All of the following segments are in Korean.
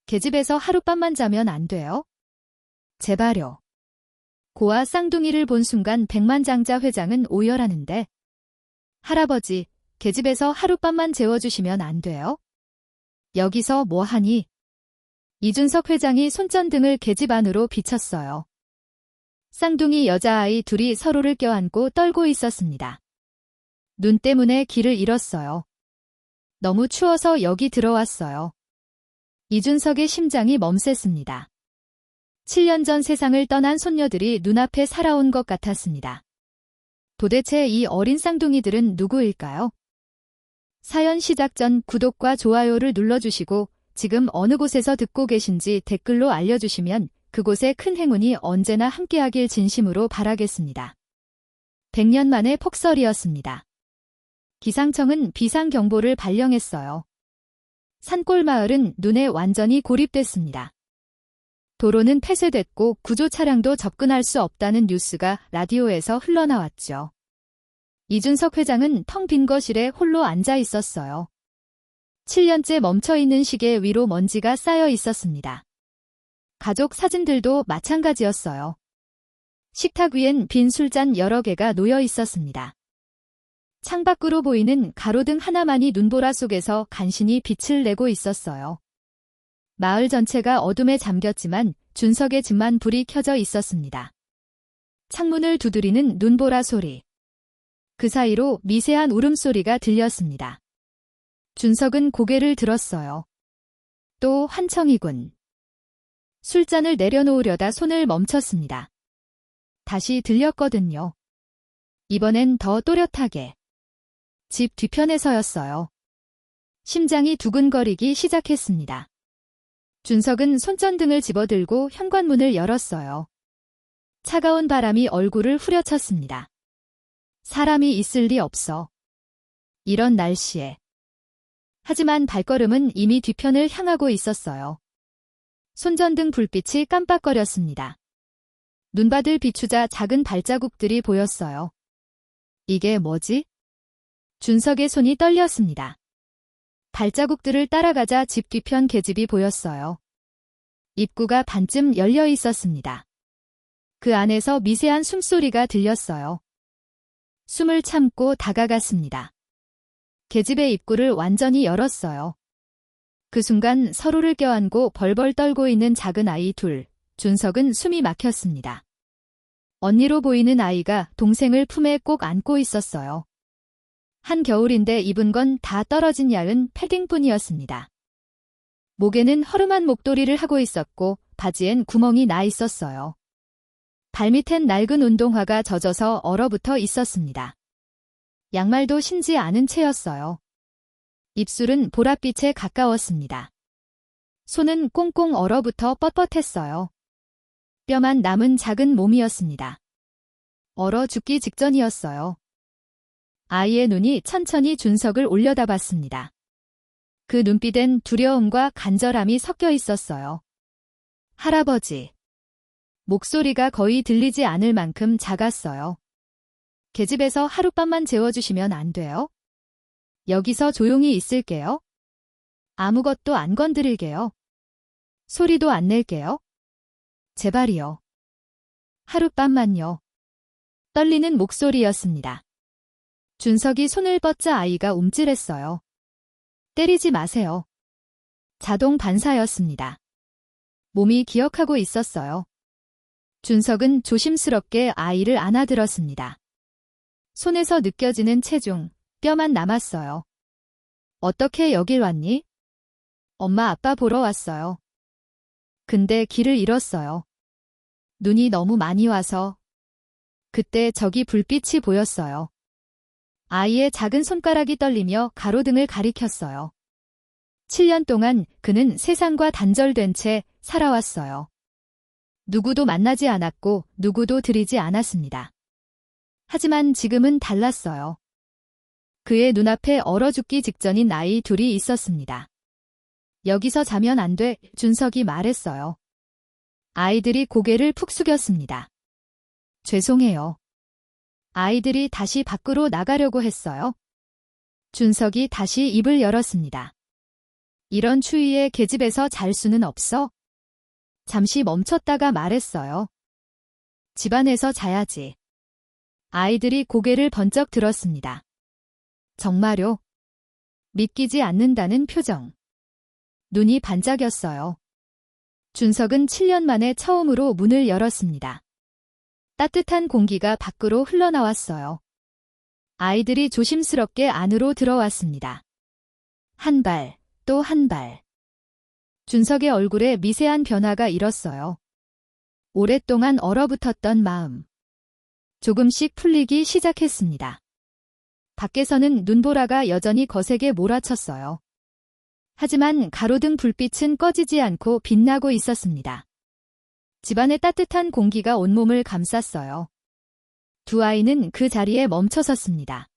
계집에서 하룻밤만 자면 안 돼요? 제발요. 고아 쌍둥이를 본 순간 백만장자 회장은 오열하는데 할아버지, 계집에서 하룻밤만 재워주시면 안 돼요? 여기서 뭐 하니? 이준석 회장이 손전등을 계집 안으로 비쳤어요. 쌍둥이 여자아이 둘이 서로를 껴안고 떨고 있었습니다. 눈 때문에 길을 잃었어요. 너무 추워서 여기 들어왔어요. 이준석의 심장이 멈셌습니다. 7년 전 세상을 떠난 손녀들이 눈앞에 살아온 것 같았습니다. 도대체 이 어린 쌍둥이들은 누구일까요? 사연 시작 전 구독과 좋아요를 눌러주시고 지금 어느 곳에서 듣고 계신지 댓글로 알려주시면 그곳에 큰 행운이 언제나 함께하길 진심으로 바라겠습니다. 100년 만의 폭설이었습니다. 기상청은 비상경보를 발령했어요. 산골 마을은 눈에 완전히 고립됐습니다. 도로는 폐쇄됐고 구조 차량도 접근할 수 없다는 뉴스가 라디오에서 흘러나왔죠. 이준석 회장은 텅 빈 거실에 홀로 앉아 있었어요. 7년째 멈춰있는 시계 위로 먼지가 쌓여 있었습니다. 가족 사진들도 마찬가지였어요. 식탁 위엔 빈 술잔 여러 개가 놓여 있었습니다. 창밖으로 보이는 가로등 하나만이 눈보라 속에서 간신히 빛을 내고 있었어요. 마을 전체가 어둠에 잠겼지만 준석의 집만 불이 켜져 있었습니다. 창문을 두드리는 눈보라 소리. 그 사이로 미세한 울음소리가 들렸습니다. 준석은 고개를 들었어요. 또 환청이군. 술잔을 내려놓으려다 손을 멈췄습니다. 다시 들렸거든요. 이번엔 더 또렷하게. 집 뒤편에서였어요. 심장이 두근거리기 시작했습니다. 준석은 손전등을 집어들고 현관문을 열었어요. 차가운 바람이 얼굴을 후려쳤습니다. 사람이 있을 리 없어. 이런 날씨에. 하지만 발걸음은 이미 뒤편을 향하고 있었어요. 손전등 불빛이 깜빡거렸습니다. 눈밭을 비추자 작은 발자국들이 보였어요. 이게 뭐지? 준석의 손이 떨렸습니다. 발자국들을 따라가자 집 뒤편 계집이 보였어요. 입구가 반쯤 열려 있었습니다. 그 안에서 미세한 숨소리가 들렸어요. 숨을 참고 다가갔습니다. 계집의 입구를 완전히 열었어요. 그 순간 서로를 껴안고 벌벌 떨고 있는 작은 아이 둘, 준석은 숨이 막혔습니다. 언니로 보이는 아이가 동생을 품에 꼭 안고 있었어요. 한겨울인데 입은 건 다 떨어진 얇은 패딩뿐이었습니다. 목에는 허름한 목도리를 하고 있었고 바지엔 구멍이 나 있었어요. 발밑엔 낡은 운동화가 젖어서 얼어붙어 있었습니다. 양말도 신지 않은 채였어요. 입술은 보랏빛에 가까웠습니다. 손은 꽁꽁 얼어붙어 뻣뻣했어요. 뼈만 남은 작은 몸이었습니다. 얼어 죽기 직전이었어요. 아이의 눈이 천천히 준석을 올려다봤습니다. 그 눈빛엔 두려움과 간절함이 섞여 있었어요. 할아버지. 목소리가 거의 들리지 않을 만큼 작았어요. 계집에서 하룻밤만 재워주시면 안 돼요? 여기서 조용히 있을게요. 아무것도 안 건드릴게요. 소리도 안 낼게요. 제발이요. 하룻밤만요. 떨리는 목소리였습니다. 준석이 손을 뻗자 아이가 움찔했어요. 때리지 마세요. 자동 반사였습니다. 몸이 기억하고 있었어요. 준석은 조심스럽게 아이를 안아들었습니다. 손에서 느껴지는 체중, 뼈만 남았어요. 어떻게 여길 왔니? 엄마 아빠 보러 왔어요. 근데 길을 잃었어요. 눈이 너무 많이 와서. 그때 저기 불빛이 보였어요. 아이의 작은 손가락이 떨리며 가로등을 가리켰어요. 7년 동안 그는 세상과 단절된 채 살아왔어요. 누구도 만나지 않았고 누구도 들이지 않았습니다. 하지만 지금은 달랐어요. 그의 눈앞에 얼어 죽기 직전인 아이 둘이 있었습니다. 여기서 자면 안 돼, 준석이 말했어요. 아이들이 고개를 푹 숙였습니다. 죄송해요. 아이들이 다시 밖으로 나가려고 했어요. 준석이 다시 입을 열었습니다. 이런 추위에 계집에서 잘 수는 없어? 잠시 멈췄다가 말했어요. 집안에서 자야지. 아이들이 고개를 번쩍 들었습니다. 정말요? 믿기지 않는다는 표정. 눈이 반짝였어요. 준석은 7년 만에 처음으로 문을 열었습니다. 따뜻한 공기가 밖으로 흘러나왔어요. 아이들이 조심스럽게 안으로 들어왔습니다. 한 발, 또 한 발. 준석의 얼굴에 미세한 변화가 일었어요. 오랫동안 얼어붙었던 마음. 조금씩 풀리기 시작했습니다. 밖에서는 눈보라가 여전히 거세게 몰아쳤어요. 하지만 가로등 불빛은 꺼지지 않고 빛나고 있었습니다. 집안의 따뜻한 공기가 온몸을 감쌌어요. 두 아이는 그 자리에 멈춰 섰습니다.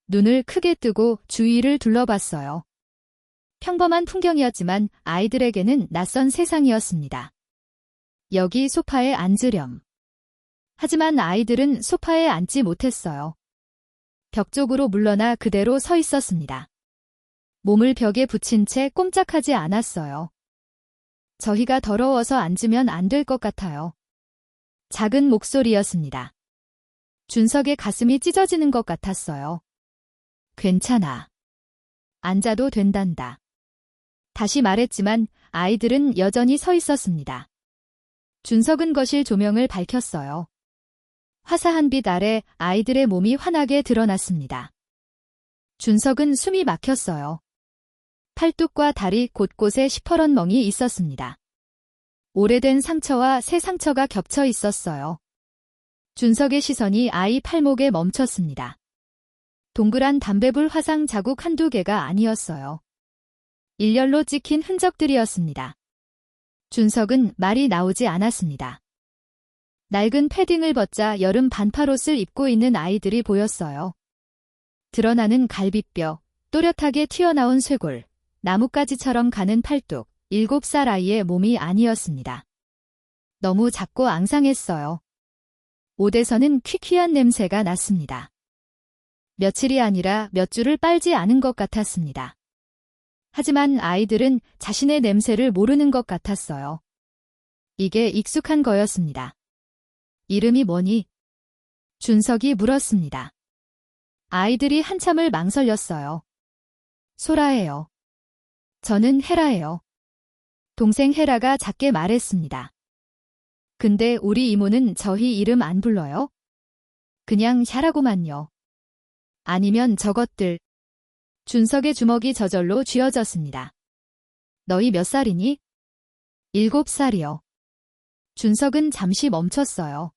눈을 크게 뜨고 주위를 둘러봤어요. 평범한 풍경이었지만 아이들에게는 낯선 세상이었습니다. 여기 소파에 앉으렴. 하지만 아이들은 소파에 앉지 못했어요. 벽 쪽으로 물러나 그대로 서 있었습니다. 몸을 벽에 붙인 채 꼼짝하지 않았어요. 저희가 더러워서 앉으면 안 될 것 같아요. 작은 목소리였습니다. 준석의 가슴이 찢어지는 것 같았어요. 괜찮아. 앉아도 된단다. 다시 말했지만 아이들은 여전히 서 있었습니다. 준석은 거실 조명을 밝혔어요. 화사한 빛 아래 아이들의 몸이 환하게 드러났습니다. 준석은 숨이 막혔어요. 팔뚝과 다리 곳곳에 시퍼런 멍이 있었습니다. 오래된 상처와 새 상처가 겹쳐 있었어요. 준석의 시선이 아이 팔목에 멈췄습니다. 동그란 담배불 화상 자국 한두 개가 아니었어요. 일렬로 찍힌 흔적들이었습니다. 준석은 말이 나오지 않았습니다. 낡은 패딩을 벗자 여름 반팔옷을 입고 있는 아이들이 보였어요. 드러나는 갈비뼈, 또렷하게 튀어나온 쇄골, 나뭇가지처럼 가는 팔뚝, 7살 아이의 몸이 아니었습니다. 너무 작고 앙상했어요. 옷에서는 퀴퀴한 냄새가 났습니다. 며칠이 아니라 몇 주를 빨지 않은 것 같았습니다. 하지만 아이들은 자신의 냄새를 모르는 것 같았어요. 이게 익숙한 거였습니다. 이름이 뭐니? 준석이 물었습니다. 아이들이 한참을 망설였어요. 소라예요. 저는 헤라예요. 동생 헤라가 작게 말했습니다. 근데 우리 이모는 저희 이름 안 불러요? 그냥 샤라고만요. 아니면 저것들. 준석의 주먹이 저절로 쥐어졌습니다. 너희 몇 살이니? 7살이요. 준석은 잠시 멈췄어요.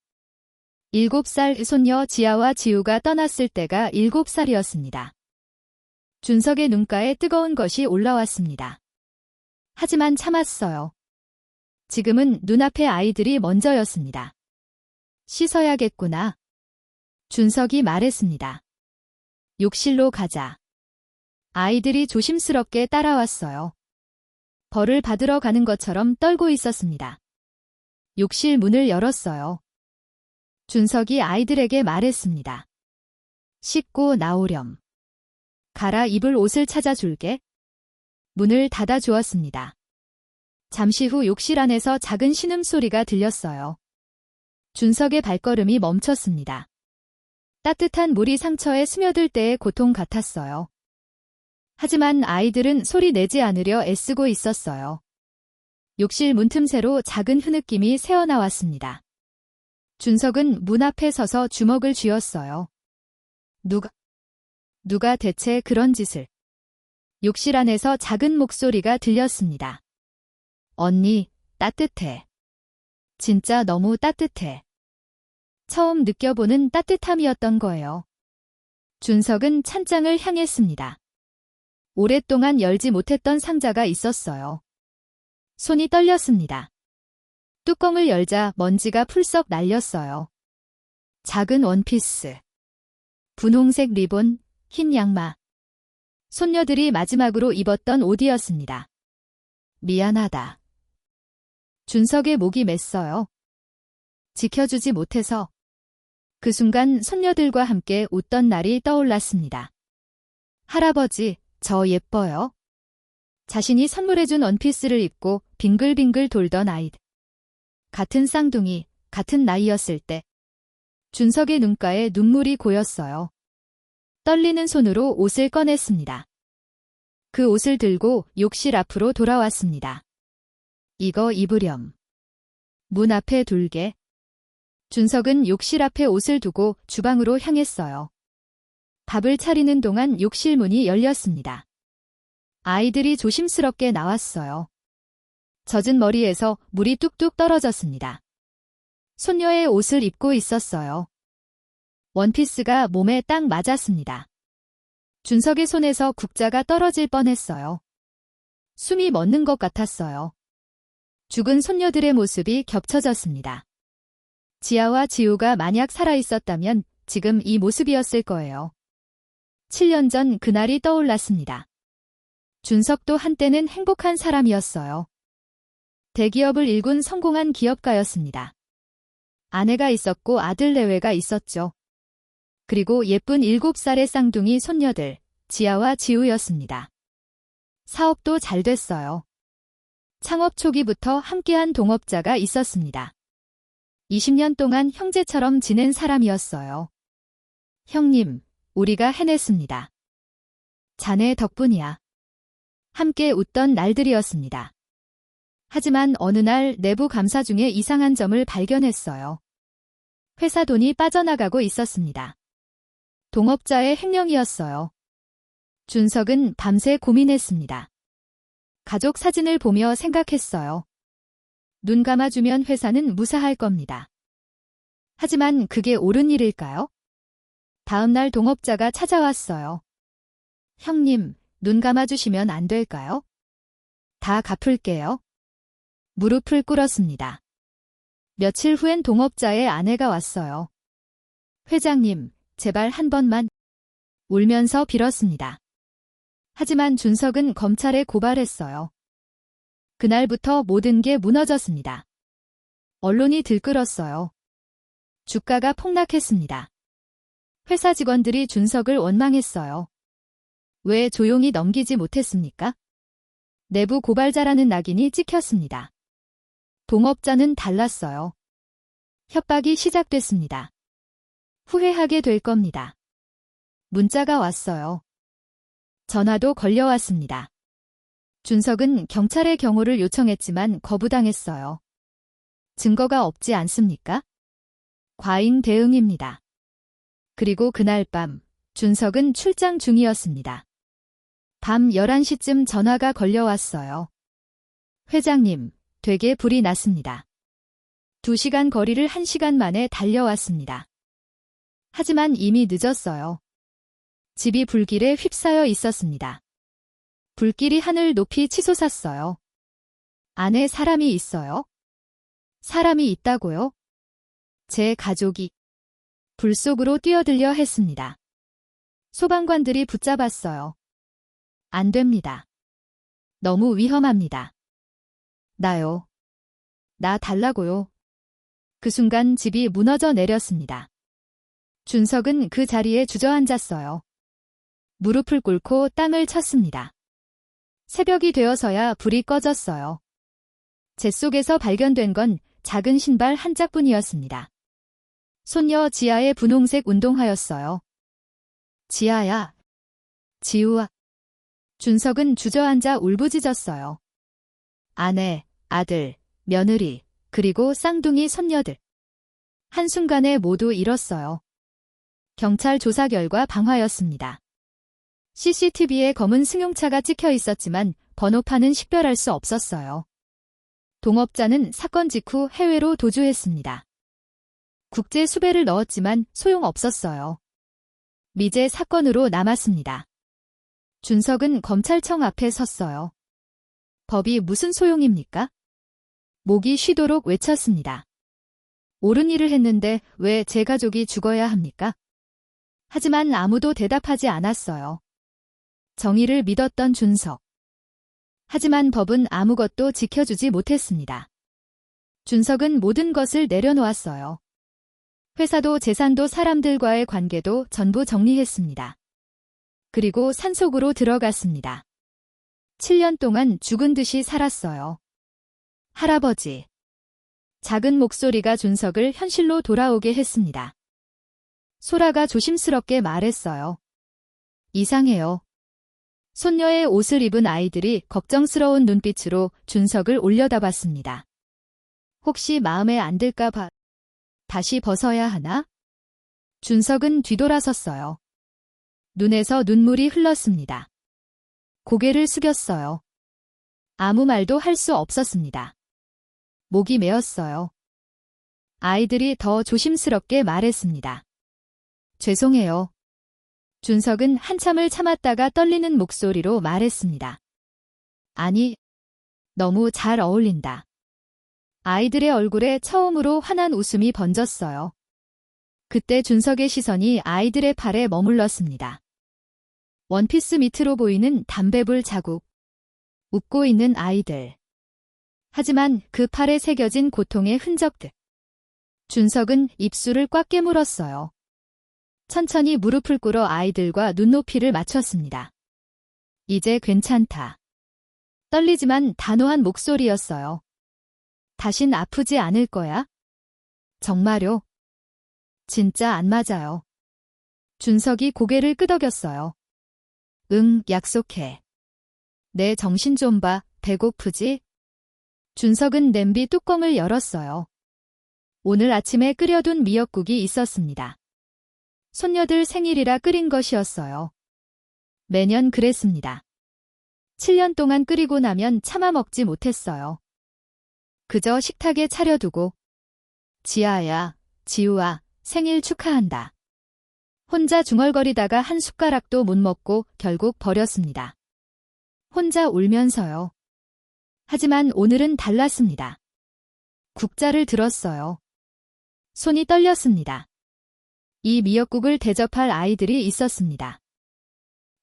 7살 손녀 지아와 지우가 떠났을 때가 7살이었습니다. 준석의 눈가에 뜨거운 것이 올라왔습니다. 하지만 참았어요. 지금은 눈앞의 아이들이 먼저였습니다. 씻어야겠구나. 준석이 말했습니다. 욕실로 가자. 아이들이 조심스럽게 따라왔어요. 벌을 받으러 가는 것처럼 떨고 있었습니다. 욕실 문을 열었어요. 준석이 아이들에게 말했습니다. 씻고 나오렴. 갈아입을 옷을 찾아줄게. 문을 닫아주었습니다. 잠시 후 욕실 안에서 작은 신음소리가 들렸어요. 준석의 발걸음이 멈췄습니다. 따뜻한 물이 상처에 스며들 때의 고통 같았어요. 하지만 아이들은 소리 내지 않으려 애쓰고 있었어요. 욕실 문틈새로 작은 흐느낌이 새어나왔습니다. 준석은 문 앞에 서서 주먹을 쥐었어요. 누가 대체 그런 짓을. 욕실 안에서 작은 목소리가 들렸습니다. 언니, 따뜻해. 진짜 너무 따뜻해. 처음 느껴보는 따뜻함이었던 거예요. 준석은 찬장을 향했습니다. 오랫동안 열지 못했던 상자가 있었어요. 손이 떨렸습니다. 뚜껑을 열자 먼지가 풀썩 날렸어요. 작은 원피스. 분홍색 리본, 흰 양마. 손녀들이 마지막으로 입었던 옷이었습니다. 미안하다. 준석의 목이 맸어요. 지켜주지 못해서. 그 순간 손녀들과 함께 웃던 날이 떠올랐습니다. 할아버지, 저 예뻐요? 자신이 선물해준 원피스를 입고 빙글빙글 돌던 아이들. 같은 쌍둥이, 같은 나이였을 때 준석의 눈가에 눈물이 고였어요. 떨리는 손으로 옷을 꺼냈습니다. 그 옷을 들고 욕실 앞으로 돌아왔습니다. 이거 입으렴. 문 앞에 둘게. 준석은 욕실 앞에 옷을 두고 주방으로 향했어요. 밥을 차리는 동안 욕실 문이 열렸습니다. 아이들이 조심스럽게 나왔어요. 젖은 머리에서 물이 뚝뚝 떨어졌습니다. 손녀의 옷을 입고 있었어요. 원피스가 몸에 딱 맞았습니다. 준석의 손에서 국자가 떨어질 뻔했어요. 숨이 멎는 것 같았어요. 죽은 손녀들의 모습이 겹쳐졌습니다. 지아와 지우가 만약 살아있었다면 지금 이 모습이었을 거예요. 7년 전 그날이 떠올랐습니다. 준석도 한때는 행복한 사람이었어요. 대기업을 일군 성공한 기업가였습니다. 아내가 있었고 아들 내외가 있었죠. 그리고 예쁜 7살의 쌍둥이 손녀들, 지아와 지우였습니다. 사업도 잘 됐어요. 창업 초기부터 함께한 동업자가 있었습니다. 20년 동안 형제처럼 지낸 사람이었어요. 형님, 우리가 해냈습니다. 자네 덕분이야. 함께 웃던 날들이었습니다. 하지만 어느 날 내부 감사 중에 이상한 점을 발견했어요. 회사 돈이 빠져나가고 있었습니다. 동업자의 횡령이었어요. 준석은 밤새 고민했습니다. 가족 사진을 보며 생각했어요. 눈 감아주면 회사는 무사할 겁니다. 하지만 그게 옳은 일일까요? 다음 날 동업자가 찾아왔어요. 형님, 눈 감아주시면 안 될까요? 다 갚을게요. 무릎을 꿇었습니다. 며칠 후엔 동업자의 아내가 왔어요. 회장님, 제발 한 번만. 울면서 빌었습니다. 하지만 준석은 검찰에 고발했어요. 그날부터 모든 게 무너졌습니다. 언론이 들끓었어요. 주가가 폭락했습니다. 회사 직원들이 준석을 원망했어요. 왜 조용히 넘기지 못했습니까? 내부 고발자라는 낙인이 찍혔습니다. 동업자는 달랐어요. 협박이 시작됐습니다. 후회하게 될 겁니다. 문자가 왔어요. 전화도 걸려왔습니다. 준석은 경찰에 경호를 요청했지만 거부당했어요. 증거가 없지 않습니까? 과잉 대응입니다. 그리고 그날 밤, 준석은 출장 중이었습니다. 밤 11시쯤 전화가 걸려왔어요. 회장님, 되게 불이 났습니다. 2시간 거리를 1시간 만에 달려왔습니다. 하지만 이미 늦었어요. 집이 불길에 휩싸여 있었습니다. 불길이 하늘 높이 치솟았어요. 안에 사람이 있어요? 사람이 있다고요? 제 가족이 불 속으로 뛰어들려 했습니다. 소방관들이 붙잡았어요. 안 됩니다. 너무 위험합니다. 나요. 나 달라고요. 그 순간 집이 무너져 내렸습니다. 준석은 그 자리에 주저앉았어요. 무릎을 꿇고 땅을 쳤습니다. 새벽이 되어서야 불이 꺼졌어요. 재 속에서 발견된 건 작은 신발 한 짝뿐이었습니다. 손녀 지아의 분홍색 운동화였어요. 지아야. 지우아. 준석은 주저앉아 울부짖었어요. 아내, 아들, 며느리, 그리고 쌍둥이 손녀들. 한순간에 모두 잃었어요. 경찰 조사 결과 방화였습니다. CCTV에 검은 승용차가 찍혀 있었지만 번호판은 식별할 수 없었어요. 동업자는 사건 직후 해외로 도주했습니다. 국제 수배를 넣었지만 소용없었어요. 미제 사건으로 남았습니다. 준석은 검찰청 앞에 섰어요. 법이 무슨 소용입니까? 목이 쉬도록 외쳤습니다. 옳은 일을 했는데 왜 제 가족이 죽어야 합니까? 하지만 아무도 대답하지 않았어요. 정의를 믿었던 준석. 하지만 법은 아무것도 지켜주지 못했습니다. 준석은 모든 것을 내려놓았어요. 회사도 재산도 사람들과의 관계도 전부 정리했습니다. 그리고 산속으로 들어갔습니다. 7년 동안 죽은 듯이 살았어요. 할아버지. 작은 목소리가 준석을 현실로 돌아오게 했습니다. 소라가 조심스럽게 말했어요. 이상해요. 손녀의 옷을 입은 아이들이 걱정스러운 눈빛으로 준석을 올려다봤습니다. 혹시 마음에 안 들까 봐 다시 벗어야 하나? 준석은 뒤돌아섰어요. 눈에서 눈물이 흘렀습니다. 고개를 숙였어요. 아무 말도 할 수 없었습니다. 목이 메었어요. 아이들이 더 조심스럽게 말했습니다. 죄송해요. 준석은 한참을 참았다가 떨리는 목소리로 말했습니다. 아니, 너무 잘 어울린다. 아이들의 얼굴에 처음으로 환한 웃음이 번졌어요. 그때 준석의 시선이 아이들의 팔에 머물렀습니다. 원피스 밑으로 보이는 담배불 자국. 웃고 있는 아이들. 하지만 그 팔에 새겨진 고통의 흔적들. 준석은 입술을 꽉 깨물었어요. 천천히 무릎을 꿇어 아이들과 눈높이를 맞췄습니다. 이제 괜찮다. 떨리지만 단호한 목소리였어요. 다신 아프지 않을 거야? 정말요? 진짜 안 맞아요. 준석이 고개를 끄덕였어요. 응, 약속해. 내 정신 좀 봐, 배고프지? 준석은 냄비 뚜껑을 열었어요. 오늘 아침에 끓여둔 미역국이 있었습니다. 손녀들 생일이라 끓인 것이었어요. 매년 그랬습니다. 7년 동안 끓이고 나면 차마 먹지 못했어요. 그저 식탁에 차려두고 지아야, 지우아, 생일 축하한다. 혼자 중얼거리다가 한 숟가락도 못 먹고 결국 버렸습니다. 혼자 울면서요. 하지만 오늘은 달랐습니다. 국자를 들었어요. 손이 떨렸습니다. 이 미역국을 대접할 아이들이 있었습니다.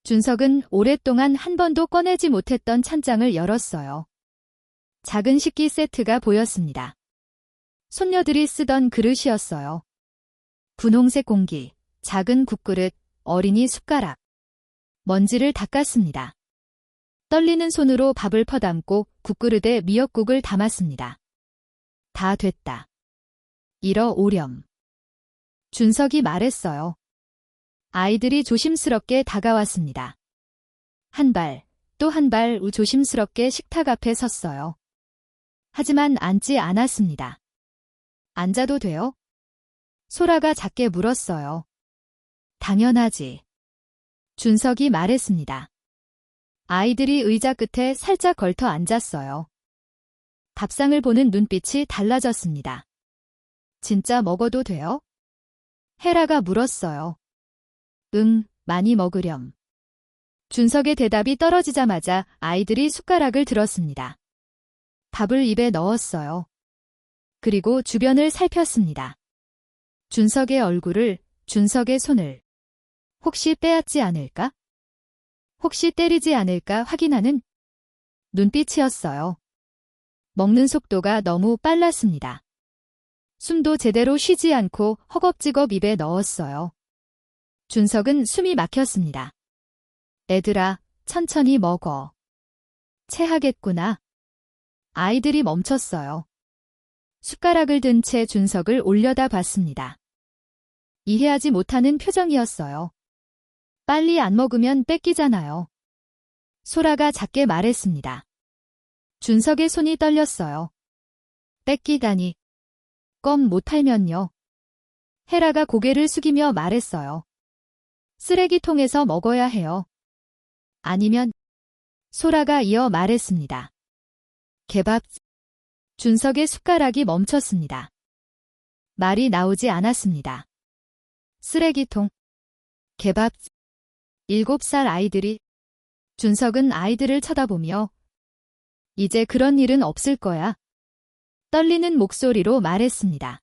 준석은 오랫동안 한 번도 꺼내지 못했던 찬장을 열었어요. 작은 식기 세트가 보였습니다. 손녀들이 쓰던 그릇이었어요. 분홍색 공기, 작은 국그릇, 어린이 숟가락. 먼지를 닦았습니다. 떨리는 손으로 밥을 퍼담고 국그릇에 미역국을 담았습니다. 다 됐다. 이러 오렴. 준석이 말했어요. 아이들이 조심스럽게 다가왔습니다. 한 발, 또 한 발 조심스럽게 식탁 앞에 섰어요. 하지만 앉지 않았습니다. 앉아도 돼요? 소라가 작게 물었어요. 당연하지. 준석이 말했습니다. 아이들이 의자 끝에 살짝 걸터 앉았어요. 밥상을 보는 눈빛이 달라졌습니다. 진짜 먹어도 돼요? 헤라가 물었어요. 응, 많이 먹으렴. 준석의 대답이 떨어지자마자 아이들이 숟가락을 들었습니다. 밥을 입에 넣었어요. 그리고 주변을 살폈습니다. 준석의 얼굴을, 준석의 손을. 혹시 빼앗지 않을까? 혹시 때리지 않을까 확인하는 눈빛이었어요. 먹는 속도가 너무 빨랐습니다. 숨도 제대로 쉬지 않고 허겁지겁 입에 넣었어요. 준석은 숨이 막혔습니다. 애들아, 천천히 먹어. 체하겠구나. 아이들이 멈췄어요. 숟가락을 든 채 준석을 올려다 봤습니다. 이해하지 못하는 표정이었어요. 빨리 안 먹으면 뺏기잖아요. 소라가 작게 말했습니다. 준석의 손이 떨렸어요. 뺏기다니. 껌 못 팔면요. 헤라가 고개를 숙이며 말했어요. 쓰레기통에서 먹어야 해요. 아니면 소라가 이어 말했습니다. 개밥. 준석의 숟가락이 멈췄습니다. 말이 나오지 않았습니다. 쓰레기통. 개밥. 7살 아이들이. 준석은 아이들을 쳐다보며 이제 그런 일은 없을 거야. 떨리는 목소리로 말했습니다.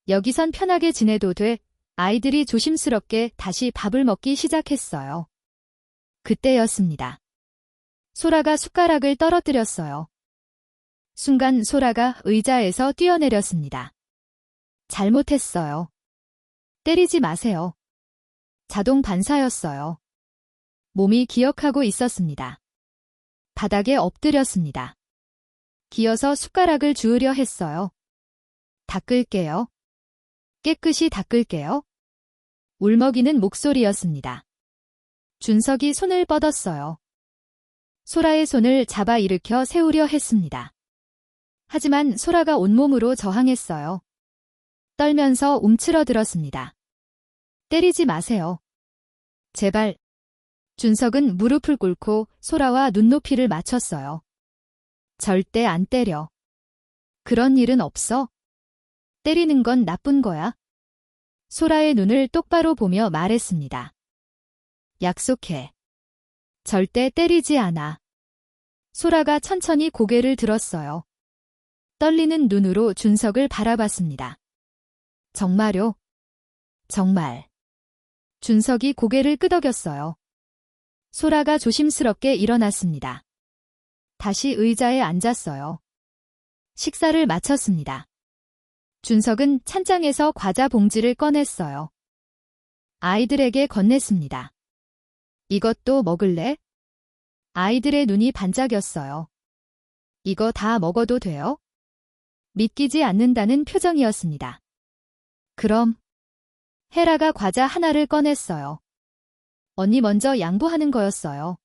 여기선 편하게 지내도 돼. 아이들이 조심스럽게 다시 밥을 먹기 시작했어요. 그때였습니다. 소라가 숟가락을 떨어뜨렸어요. 순간 소라가 의자에서 뛰어내렸습니다. 잘못했어요. 때리지 마세요. 자동 반사였어요. 몸이 기억하고 있었습니다. 바닥에 엎드렸습니다. 기어서 숟가락을 주우려 했어요. 닦을게요. 깨끗이 닦을게요. 울먹이는 목소리였습니다. 준석이 손을 뻗었어요. 소라의 손을 잡아 일으켜 세우려 했습니다. 하지만 소라가 온몸으로 저항했어요. 떨면서 움츠러들었습니다. 때리지 마세요. 제발. 준석은 무릎을 꿇고 소라와 눈높이를 맞췄어요. 절대 안 때려. 그런 일은 없어. 때리는 건 나쁜 거야. 소라의 눈을 똑바로 보며 말했습니다. 약속해. 절대 때리지 않아. 소라가 천천히 고개를 들었어요. 떨리는 눈으로 준석을 바라봤습니다. 정말요? 정말. 준석이 고개를 끄덕였어요. 소라가 조심스럽게 일어났습니다. 다시 의자에 앉았어요. 식사를 마쳤습니다. 준석은 찬장에서 과자 봉지를 꺼냈어요. 아이들에게 건넸습니다. 이것도 먹을래? 아이들의 눈이 반짝였어요. 이거 다 먹어도 돼요? 믿기지 않는다는 표정이었습니다. 그럼. 헤라가 과자 하나를 꺼냈어요. 언니 먼저 양보하는 거였어요.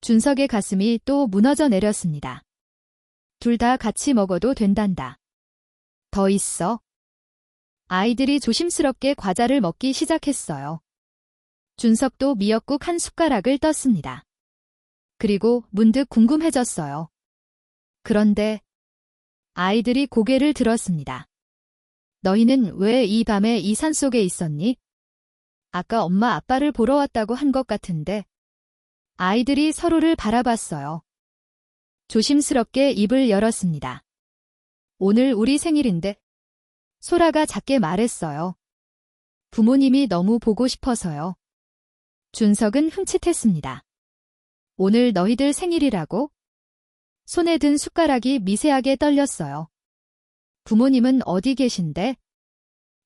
준석의 가슴이 또 무너져 내렸습니다. 둘 다 같이 먹어도 된단다. 더 있어. 아이들이 조심스럽게 과자를 먹기 시작했어요. 준석도 미역국 한 숟가락을 떴습니다. 그리고 문득 궁금해졌어요. 그런데 아이들이 고개를 들었습니다. 너희는 왜 이 밤에 이 산속에 있었니? 아까 엄마 아빠를 보러 왔다고 한 것 같은데. 아이들이 서로를 바라봤어요. 조심스럽게 입을 열었습니다. 오늘 우리 생일인데. 소라가 작게 말했어요. 부모님이 너무 보고 싶어서요. 준석은 흠칫했습니다. 오늘 너희들 생일이라고? 손에 든 숟가락이 미세하게 떨렸어요. 부모님은 어디 계신데?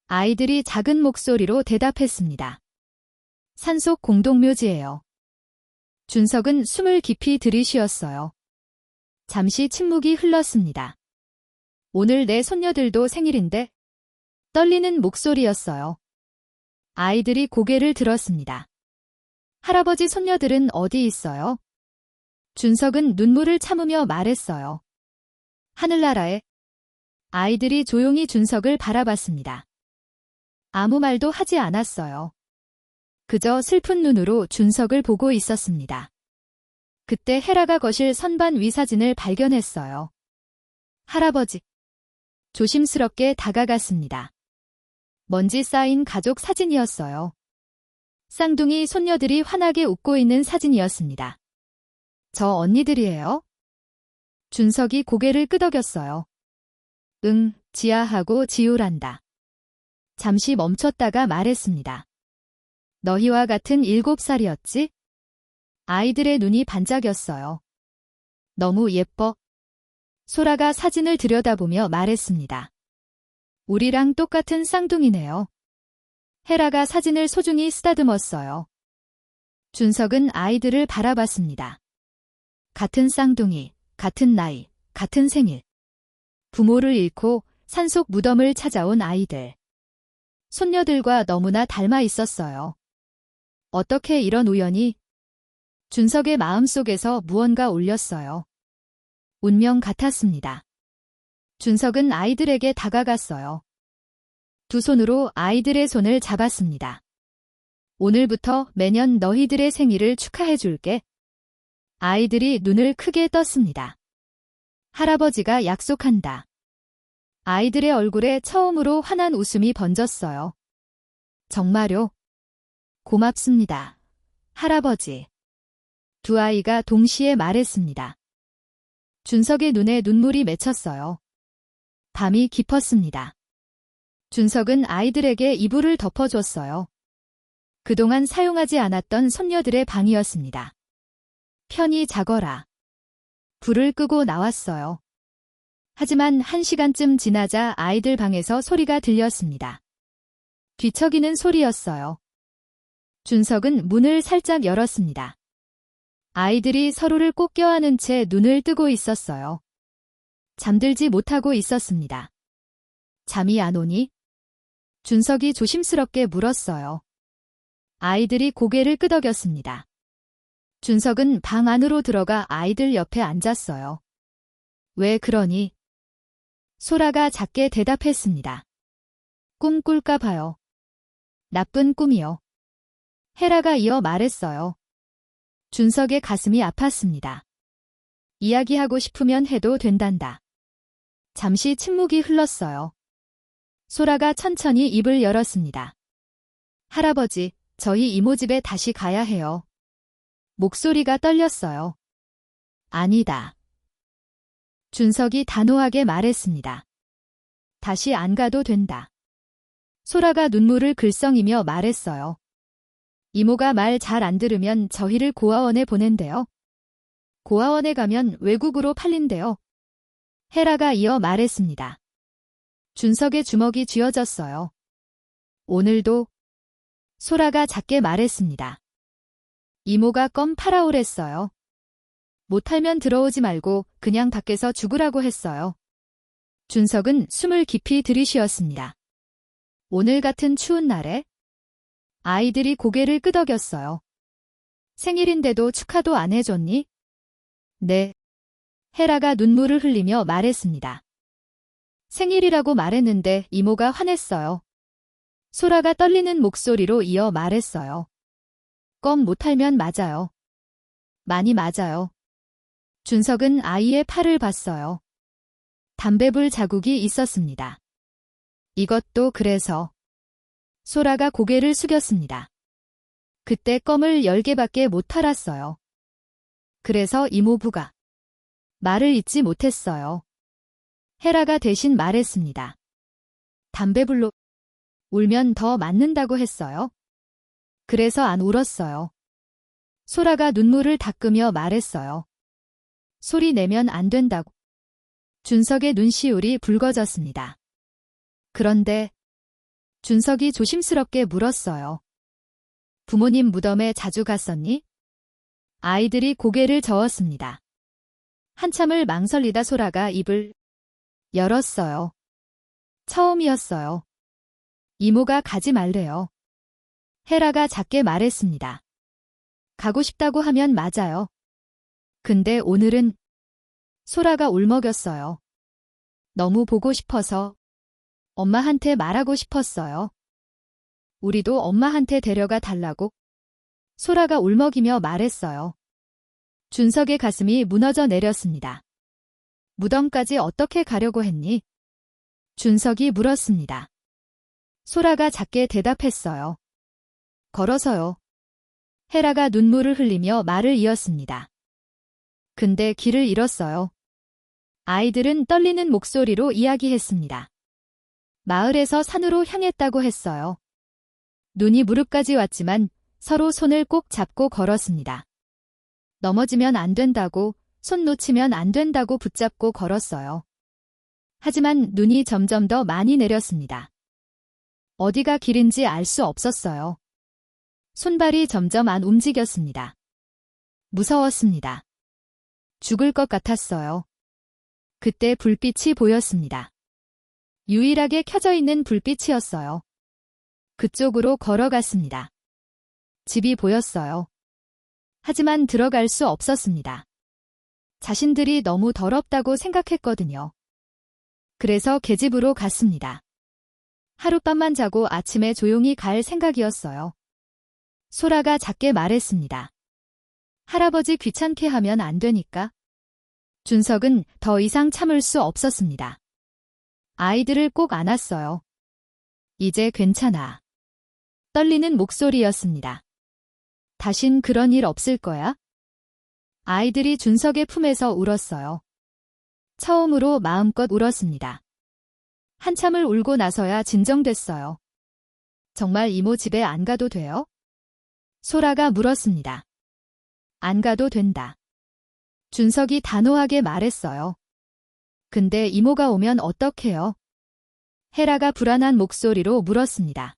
아이들이 작은 목소리로 대답했습니다. 산속 공동묘지예요. 준석은 숨을 깊이 들이쉬었어요. 잠시 침묵이 흘렀습니다. 오늘 내 손녀들도 생일인데? 떨리는 목소리였어요. 아이들이 고개를 들었습니다. 할아버지 손녀들은 어디 있어요? 준석은 눈물을 참으며 말했어요. 하늘나라에. 아이들이 조용히 준석을 바라봤습니다. 아무 말도 하지 않았어요. 그저 슬픈 눈으로 준석을 보고 있었습니다. 그때 헤라가 거실 선반 위 사진을 발견했어요. 할아버지. 조심스럽게 다가갔습니다. 먼지 쌓인 가족 사진이었어요. 쌍둥이 손녀들이 환하게 웃고 있는 사진이었습니다. 저 언니들이에요? 준석이 고개를 끄덕였어요. 응, 지아하고 지우란다. 잠시 멈췄다가 말했습니다. 너희와 같은 7살이었지? 아이들의 눈이 반짝였어요. 너무 예뻐. 소라가 사진을 들여다보며 말했습니다. 우리랑 똑같은 쌍둥이네요. 헤라가 사진을 소중히 쓰다듬었어요. 준석은 아이들을 바라봤습니다. 같은 쌍둥이, 같은 나이, 같은 생일. 부모를 잃고 산속 무덤을 찾아온 아이들. 손녀들과 너무나 닮아 있었어요. 어떻게 이런 우연이? 준석의 마음속에서 무언가 울렸어요. 운명 같았습니다. 준석은 아이들에게 다가갔어요. 두 손으로 아이들의 손을 잡았습니다. 오늘부터 매년 너희들의 생일을 축하해줄게. 아이들이 눈을 크게 떴습니다. 할아버지가 약속한다. 아이들의 얼굴에 처음으로 환한 웃음이 번졌어요. 정말요? 고맙습니다. 할아버지. 두 아이가 동시에 말했습니다. 준석의 눈에 눈물이 맺혔어요. 밤이 깊었습니다. 준석은 아이들에게 이불을 덮어줬어요. 그동안 사용하지 않았던 손녀들의 방이었습니다. 편히 자거라. 불을 끄고 나왔어요. 하지만 1시간쯤 지나자 아이들 방에서 소리가 들렸습니다. 뒤척이는 소리였어요. 준석은 문을 살짝 열었습니다. 아이들이 서로를 꼭 껴안은 채 눈을 뜨고 있었어요. 잠들지 못하고 있었습니다. 잠이 안 오니? 준석이 조심스럽게 물었어요. 아이들이 고개를 끄덕였습니다. 준석은 방 안으로 들어가 아이들 옆에 앉았어요. 왜 그러니? 소라가 작게 대답했습니다. 꿈 꿀까 봐요. 나쁜 꿈이요. 헤라가 이어 말했어요. 준석의 가슴이 아팠습니다. 이야기하고 싶으면 해도 된단다. 잠시 침묵이 흘렀어요. 소라가 천천히 입을 열었습니다. 할아버지, 저희 이모 집에 다시 가야 해요. 목소리가 떨렸어요. 아니다. 준석이 단호하게 말했습니다. 다시 안 가도 된다. 소라가 눈물을 글썽이며 말했어요. 이모가 말 잘 안 들으면 저희를 고아원에 보낸대요. 고아원에 가면 외국으로 팔린대요. 헤라가 이어 말했습니다. 준석의 주먹이 쥐어졌어요. 오늘도? 소라가 작게 말했습니다. 이모가 껌 팔아오랬어요. 못하면 들어오지 말고 그냥 밖에서 죽으라고 했어요. 준석은 숨을 깊이 들이쉬었습니다. 오늘 같은 추운 날에? 아이들이 고개를 끄덕였어요. 생일인데도 축하도 안 해줬니? 네. 헤라가 눈물을 흘리며 말했습니다. 생일이라고 말했는데 이모가 화냈어요. 소라가 떨리는 목소리로 이어 말했어요. 껌 못 팔면 맞아요. 많이 맞아요. 준석은 아이의 팔을 봤어요. 담배불 자국이 있었습니다. 이것도 그래서. 소라가 고개를 숙였습니다. 그때 껌을 10개밖에 못 팔았어요. 그래서 이모부가 말을 잇지 못했어요. 헤라가 대신 말했습니다. 담배불로 울면 더 맞는다고 했어요. 그래서 안 울었어요. 소라가 눈물을 닦으며 말했어요. 소리 내면 안 된다고. 준석의 눈시울이 붉어졌습니다. 그런데 준석이 조심스럽게 물었어요. 부모님 무덤에 자주 갔었니? 아이들이 고개를 저었습니다. 한참을 망설이다 소라가 입을 열었어요. 처음이었어요. 이모가 가지 말래요. 헤라가 작게 말했습니다. 가고 싶다고 하면 맞아요. 근데 오늘은 소라가 울먹였어요. 너무 보고 싶어서 엄마한테 말하고 싶었어요. 우리도 엄마한테 데려가 달라고. 소라가 울먹이며 말했어요. 준석의 가슴이 무너져 내렸습니다. 무덤까지 어떻게 가려고 했니? 준석이 물었습니다. 소라가 작게 대답했어요. 걸어서요. 헤라가 눈물을 흘리며 말을 이었습니다. 근데 길을 잃었어요. 아이들은 떨리는 목소리로 이야기했습니다. 마을에서 산으로 향했다고 했어요. 눈이 무릎까지 왔지만 서로 손을 꼭 잡고 걸었습니다. 넘어지면 안 된다고, 손 놓치면 안 된다고 붙잡고 걸었어요. 하지만 눈이 점점 더 많이 내렸습니다. 어디가 길인지 알 수 없었어요. 손발이 점점 안 움직였습니다. 무서웠습니다. 죽을 것 같았어요. 그때 불빛이 보였습니다. 유일하게 켜져 있는 불빛이었어요. 그쪽으로 걸어갔습니다. 집이 보였어요. 하지만 들어갈 수 없었습니다. 자신들이 너무 더럽다고 생각했거든요. 그래서 계집으로 갔습니다. 하룻밤만 자고 아침에 조용히 갈 생각이었어요. 소라가 작게 말했습니다. 할아버지 귀찮게 하면 안 되니까. 준석은 더 이상 참을 수 없었습니다. 아이들을 꼭 안았어요. 이제 괜찮아. 떨리는 목소리였습니다. 다신 그런 일 없을 거야? 아이들이 준석의 품에서 울었어요. 처음으로 마음껏 울었습니다. 한참을 울고 나서야 진정됐어요. 정말 이모 집에 안 가도 돼요? 소라가 물었습니다. 안 가도 된다. 준석이 단호하게 말했어요. 근데 이모가 오면 어떡해요? 헤라가 불안한 목소리로 물었습니다.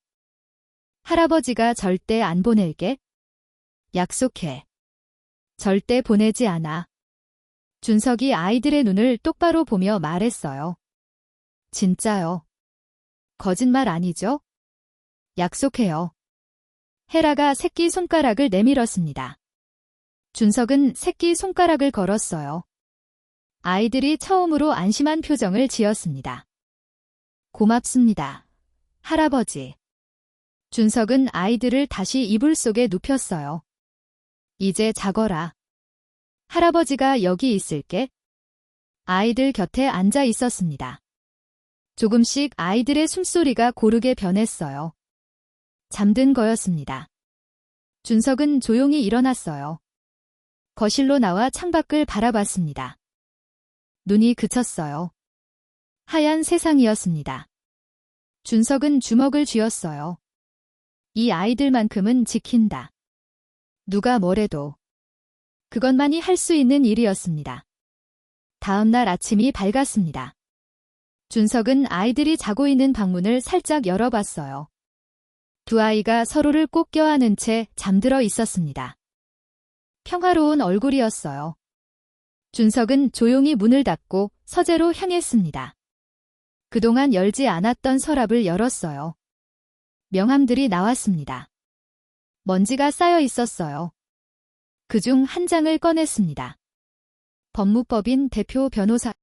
할아버지가 절대 안 보낼게. 약속해. 절대 보내지 않아. 준석이 아이들의 눈을 똑바로 보며 말했어요. 진짜요. 거짓말 아니죠? 약속해요. 헤라가 새끼 손가락을 내밀었습니다. 준석은 새끼 손가락을 걸었어요. 아이들이 처음으로 안심한 표정을 지었습니다. 고맙습니다. 할아버지. 준석은 아이들을 다시 이불 속에 눕혔어요. 이제 자거라. 할아버지가 여기 있을게. 아이들 곁에 앉아 있었습니다. 조금씩 아이들의 숨소리가 고르게 변했어요. 잠든 거였습니다. 준석은 조용히 일어났어요. 거실로 나와 창밖을 바라봤습니다. 눈이 그쳤어요. 하얀 세상이었습니다. 준석은 주먹을 쥐었어요. 이 아이들만큼은 지킨다. 누가 뭐래도. 그것만이 할 수 있는 일이었습니다. 다음 날 아침이 밝았습니다. 준석은 아이들이 자고 있는 방문을 살짝 열어봤어요. 두 아이가 서로를 꼭 껴안은 채 잠들어 있었습니다. 평화로운 얼굴이었어요. 준석은 조용히 문을 닫고 서재로 향했습니다. 그동안 열지 않았던 서랍을 열었어요. 명함들이 나왔습니다. 먼지가 쌓여 있었어요. 그중 한 장을 꺼냈습니다. 법무법인 대표 변호사.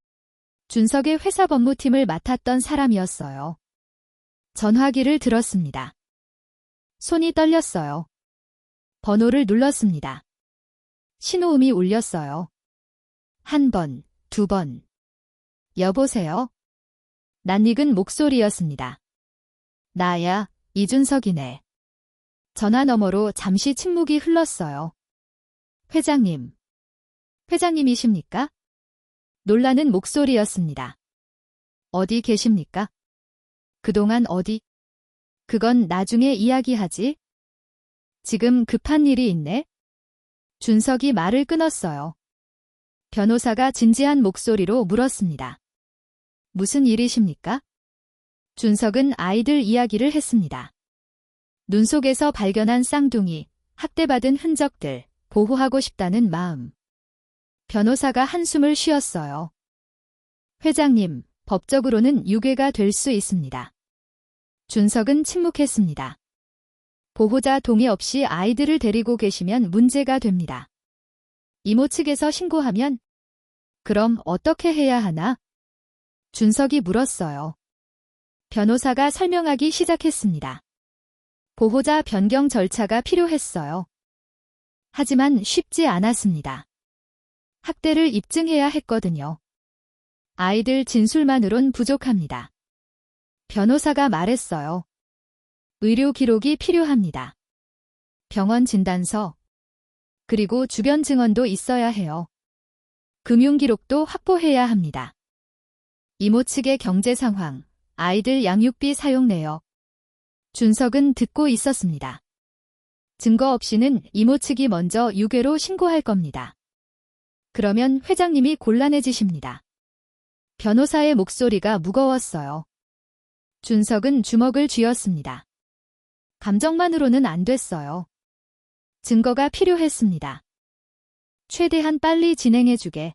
준석의 회사 법무팀을 맡았던 사람이었어요. 전화기를 들었습니다. 손이 떨렸어요. 번호를 눌렀습니다. 신호음이 울렸어요. 한 번, 두 번. 여보세요? 낯익은 목소리였습니다. 나야, 이준석이네. 전화 너머로 잠시 침묵이 흘렀어요. 회장님. 회장님이십니까? 놀라는 목소리였습니다. 어디 계십니까? 그동안 어디? 그건 나중에 이야기하지. 지금 급한 일이 있네. 준석이 말을 끊었어요. 변호사가 진지한 목소리로 물었습니다. 무슨 일이십니까? 준석은 아이들 이야기를 했습니다. 눈 속에서 발견한 쌍둥이, 학대받은 흔적들, 보호하고 싶다는 마음. 변호사가 한숨을 쉬었어요. 회장님, 법적으로는 유괴가 될 수 있습니다. 준석은 침묵했습니다. 보호자 동의 없이 아이들을 데리고 계시면 문제가 됩니다. 이모 측에서 신고하면? 그럼 어떻게 해야 하나? 준석이 물었어요. 변호사가 설명하기 시작했습니다. 보호자 변경 절차가 필요했어요. 하지만 쉽지 않았습니다. 학대를 입증해야 했거든요. 아이들 진술만으론 부족합니다. 변호사가 말했어요. 의료 기록이 필요합니다. 병원 진단서, 그리고 주변 증언도 있어야 해요. 금융 기록도 확보해야 합니다. 이모 측의 경제 상황, 아이들 양육비 사용 내역. 준석은 듣고 있었습니다. 증거 없이는 이모 측이 먼저 유괴로 신고할 겁니다. 그러면 회장님이 곤란해지십니다. 변호사의 목소리가 무거웠어요. 준석은 주먹을 쥐었습니다. 감정만으로는 안 됐어요. 증거가 필요했습니다. 최대한 빨리 진행해주게.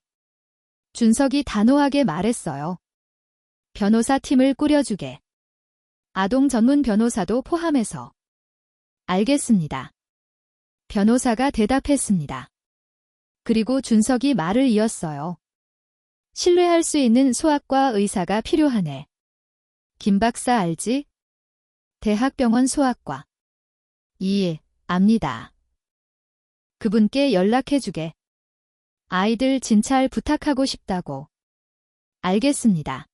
준석이 단호하게 말했어요. 변호사 팀을 꾸려주게. 아동 전문 변호사도 포함해서. 알겠습니다. 변호사가 대답했습니다. 그리고 준석이 말을 이었어요. 신뢰할 수 있는 소아과 의사가 필요하네. 김 박사 알지? 대학병원 소아과. 압니다. 그분께 연락해주게. 아이들 진찰 부탁하고 싶다고. 알겠습니다.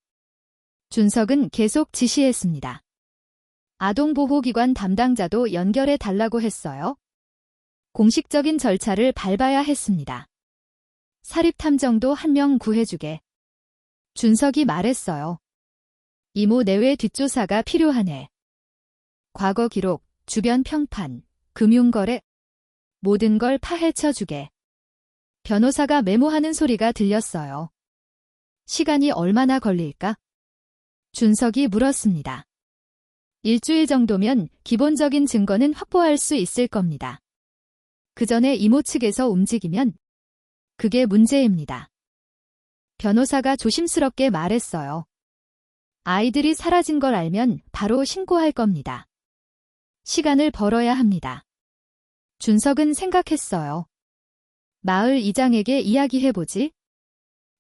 준석은 계속 지시했습니다. 아동보호기관 담당자도 연결해 달라고 했어요. 공식적인 절차를 밟아야 했습니다. 사립탐정도 한 명 구해주게. 준석이 말했어요. 이모 내외 뒷조사가 필요하네. 과거 기록, 주변 평판, 금융거래, 모든 걸 파헤쳐주게. 변호사가 메모하는 소리가 들렸어요. 시간이 얼마나 걸릴까? 준석이 물었습니다. 일주일 정도면 기본적인 증거는 확보할 수 있을 겁니다. 그 전에 이모 측에서 움직이면 그게 문제입니다. 변호사가 조심스럽게 말했어요. 아이들이 사라진 걸 알면 바로 신고할 겁니다. 시간을 벌어야 합니다. 준석은 생각했어요. 마을 이장에게 이야기해보지?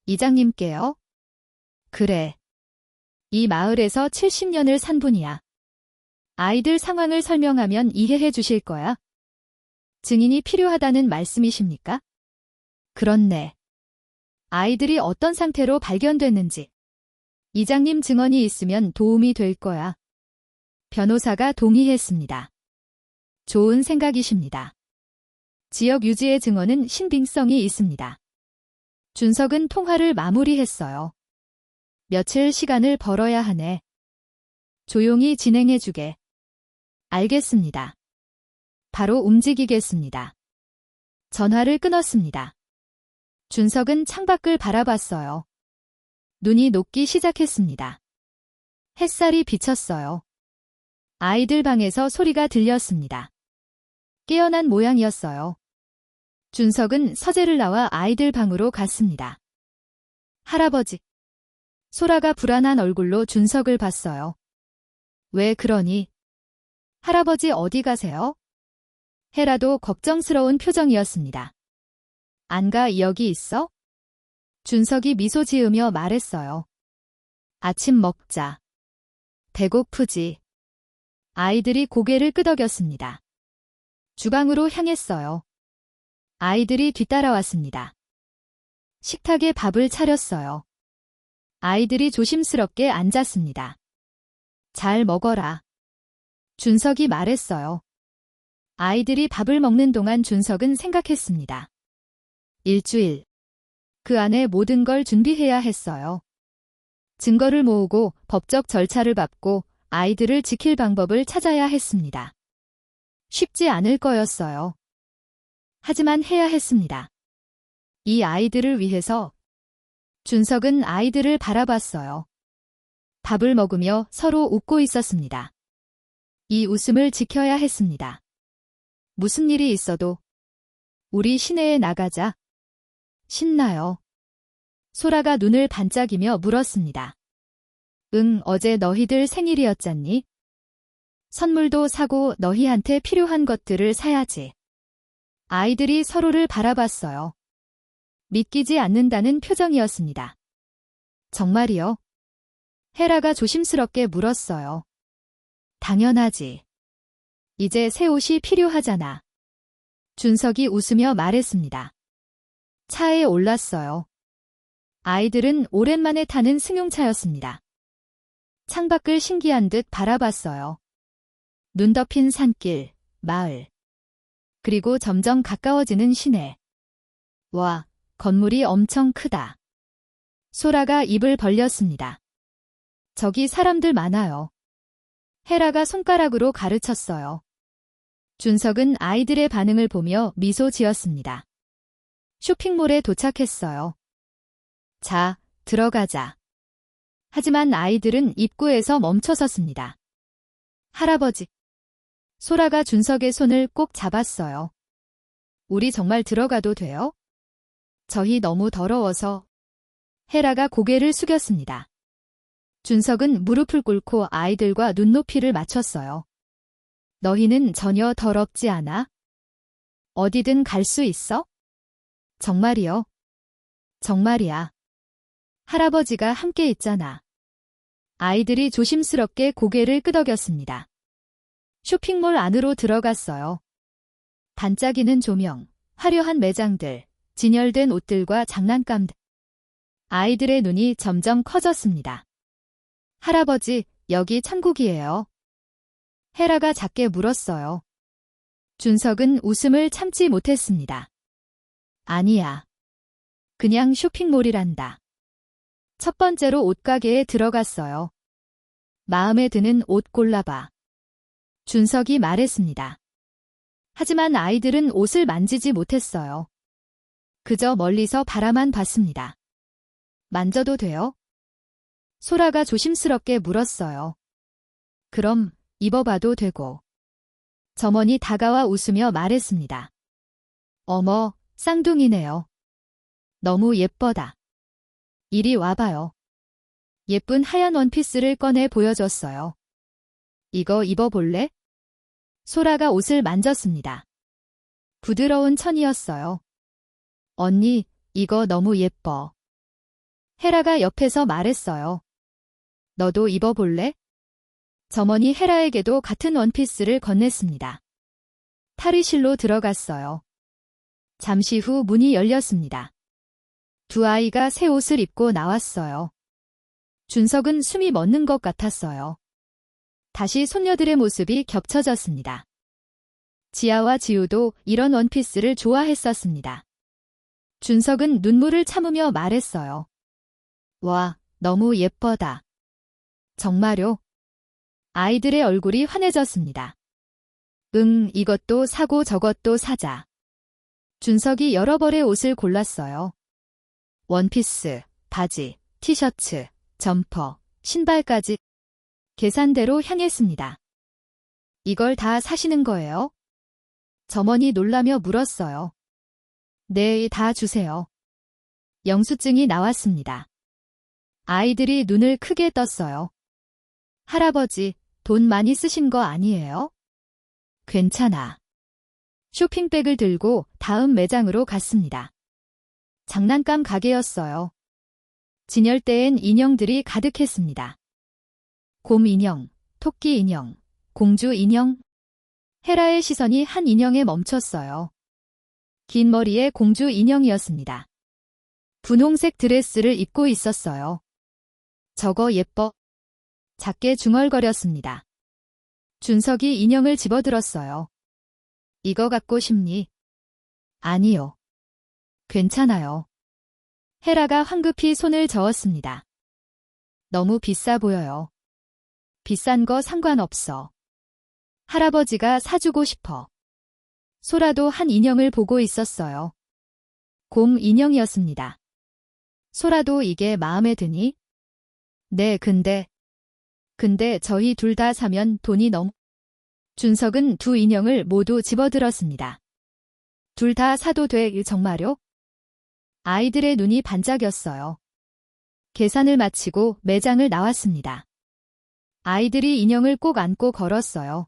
이장님께요? 그래. 이 마을에서 70년을 산 분이야. 아이들 상황을 설명하면 이해해 주실 거야. 증인이 필요하다는 말씀이십니까? 그렇네. 아이들이 어떤 상태로 발견됐는지. 이장님 증언이 있으면 도움이 될 거야. 변호사가 동의했습니다. 좋은 생각이십니다. 지역 유지의 증언은 신빙성이 있습니다. 준석은 통화를 마무리했어요. 며칠 시간을 벌어야 하네. 조용히 진행해주게. 알겠습니다. 바로 움직이겠습니다. 전화를 끊었습니다. 준석은 창밖을 바라봤어요. 눈이 녹기 시작했습니다. 햇살이 비쳤어요. 아이들 방에서 소리가 들렸습니다. 깨어난 모양이었어요. 준석은 서재를 나와 아이들 방으로 갔습니다. 할아버지. 소라가 불안한 얼굴로 준석을 봤어요. 왜 그러니? 할아버지 어디 가세요? 헤라도 걱정스러운 표정이었습니다. 안 가 여기 있어? 준석이 미소 지으며 말했어요. 아침 먹자. 배고프지. 아이들이 고개를 끄덕였습니다. 주방으로 향했어요. 아이들이 뒤따라왔습니다. 식탁에 밥을 차렸어요. 아이들이 조심스럽게 앉았습니다. 잘 먹어라. 준석이 말했어요. 아이들이 밥을 먹는 동안 준석은 생각했습니다. 일주일. 그 안에 모든 걸 준비해야 했어요. 증거를 모으고 법적 절차를 밟고 아이들을 지킬 방법을 찾아야 했습니다. 쉽지 않을 거였어요. 하지만 해야 했습니다. 이 아이들을 위해서. 준석은 아이들을 바라봤어요. 밥을 먹으며 서로 웃고 있었습니다. 이 웃음을 지켜야 했습니다. 무슨 일이 있어도 우리 시내에 나가자. 신나요. 소라가 눈을 반짝이며 물었습니다. 응, 어제 너희들 생일이었잖니? 선물도 사고 너희한테 필요한 것들을 사야지. 아이들이 서로를 바라봤어요. 믿기지 않는다는 표정이었습니다. 정말이요? 헤라가 조심스럽게 물었어요. 당연하지. 이제 새 옷이 필요하잖아. 준석이 웃으며 말했습니다. 차에 올랐어요. 아이들은 오랜만에 타는 승용차였습니다. 창밖을 신기한 듯 바라봤어요. 눈 덮인 산길, 마을. 그리고 점점 가까워지는 시내. 와, 건물이 엄청 크다. 소라가 입을 벌렸습니다. 저기 사람들 많아요. 헤라가 손가락으로 가르쳤어요. 준석은 아이들의 반응을 보며 미소 지었습니다. 쇼핑몰에 도착했어요. 자, 들어가자. 하지만 아이들은 입구에서 멈춰섰습니다. 할아버지. 소라가 준석의 손을 꼭 잡았어요. 우리 정말 들어가도 돼요? 저희 너무 더러워서. 헤라가 고개를 숙였습니다. 준석은 무릎을 꿇고 아이들과 눈높이를 맞췄어요. 너희는 전혀 더럽지 않아? 어디든 갈 수 있어? 정말이요? 정말이야. 할아버지가 함께 있잖아. 아이들이 조심스럽게 고개를 끄덕였습니다. 쇼핑몰 안으로 들어갔어요. 반짝이는 조명, 화려한 매장들, 진열된 옷들과 장난감들. 아이들의 눈이 점점 커졌습니다. 할아버지, 여기 천국이에요. 헤라가 작게 물었어요. 준석은 웃음을 참지 못했습니다. 아니야. 그냥 쇼핑몰이란다. 첫 번째로 옷가게에 들어갔어요. 마음에 드는 옷 골라봐. 준석이 말했습니다. 하지만 아이들은 옷을 만지지 못했어요. 그저 멀리서 바라만 봤습니다. 만져도 돼요? 소라가 조심스럽게 물었어요. 그럼 입어봐도 되고. 점원이 다가와 웃으며 말했습니다. 어머, 쌍둥이네요. 너무 예뻐다. 이리 와봐요. 예쁜 하얀 원피스를 꺼내 보여줬어요. 이거 입어볼래? 소라가 옷을 만졌습니다. 부드러운 천이었어요. 언니, 이거 너무 예뻐. 헤라가 옆에서 말했어요. 너도 입어볼래? 점원이 헤라에게도 같은 원피스를 건넸습니다. 탈의실로 들어갔어요. 잠시 후 문이 열렸습니다. 두 아이가 새 옷을 입고 나왔어요. 준석은 숨이 멎는 것 같았어요. 다시 손녀들의 모습이 겹쳐졌습니다. 지아와 지우도 이런 원피스를 좋아했었습니다. 준석은 눈물을 참으며 말했어요. 와, 너무 예뻐다. 정말요? 아이들의 얼굴이 환해졌습니다. 응, 이것도 사고 저것도 사자. 준석이 여러 벌의 옷을 골랐어요. 원피스, 바지, 티셔츠, 점퍼, 신발까지 계산대로 향했습니다. 이걸 다 사시는 거예요? 점원이 놀라며 물었어요. 네, 다 주세요. 영수증이 나왔습니다. 아이들이 눈을 크게 떴어요. 할아버지, 돈 많이 쓰신 거 아니에요? 괜찮아. 쇼핑백을 들고 다음 매장으로 갔습니다. 장난감 가게였어요. 진열대엔 인형들이 가득했습니다. 곰 인형, 토끼 인형, 공주 인형. 헤라의 시선이 한 인형에 멈췄어요. 긴 머리의 공주 인형이었습니다. 분홍색 드레스를 입고 있었어요. 저거 예뻐. 작게 중얼거렸습니다. 준석이 인형을 집어들었어요. 이거 갖고 싶니? 아니요. 괜찮아요. 헤라가 황급히 손을 저었습니다. 너무 비싸 보여요. 비싼 거 상관없어. 할아버지가 사주고 싶어. 소라도 한 인형을 보고 있었어요. 곰 인형이었습니다. 소라도 이게 마음에 드니? 네, 근데 저희 둘 다 사면 돈이 너무... 준석은 두 인형을 모두 집어들었습니다. 둘 다 사도 돼, 정말요? 아이들의 눈이 반짝였어요. 계산을 마치고 매장을 나왔습니다. 아이들이 인형을 꼭 안고 걸었어요.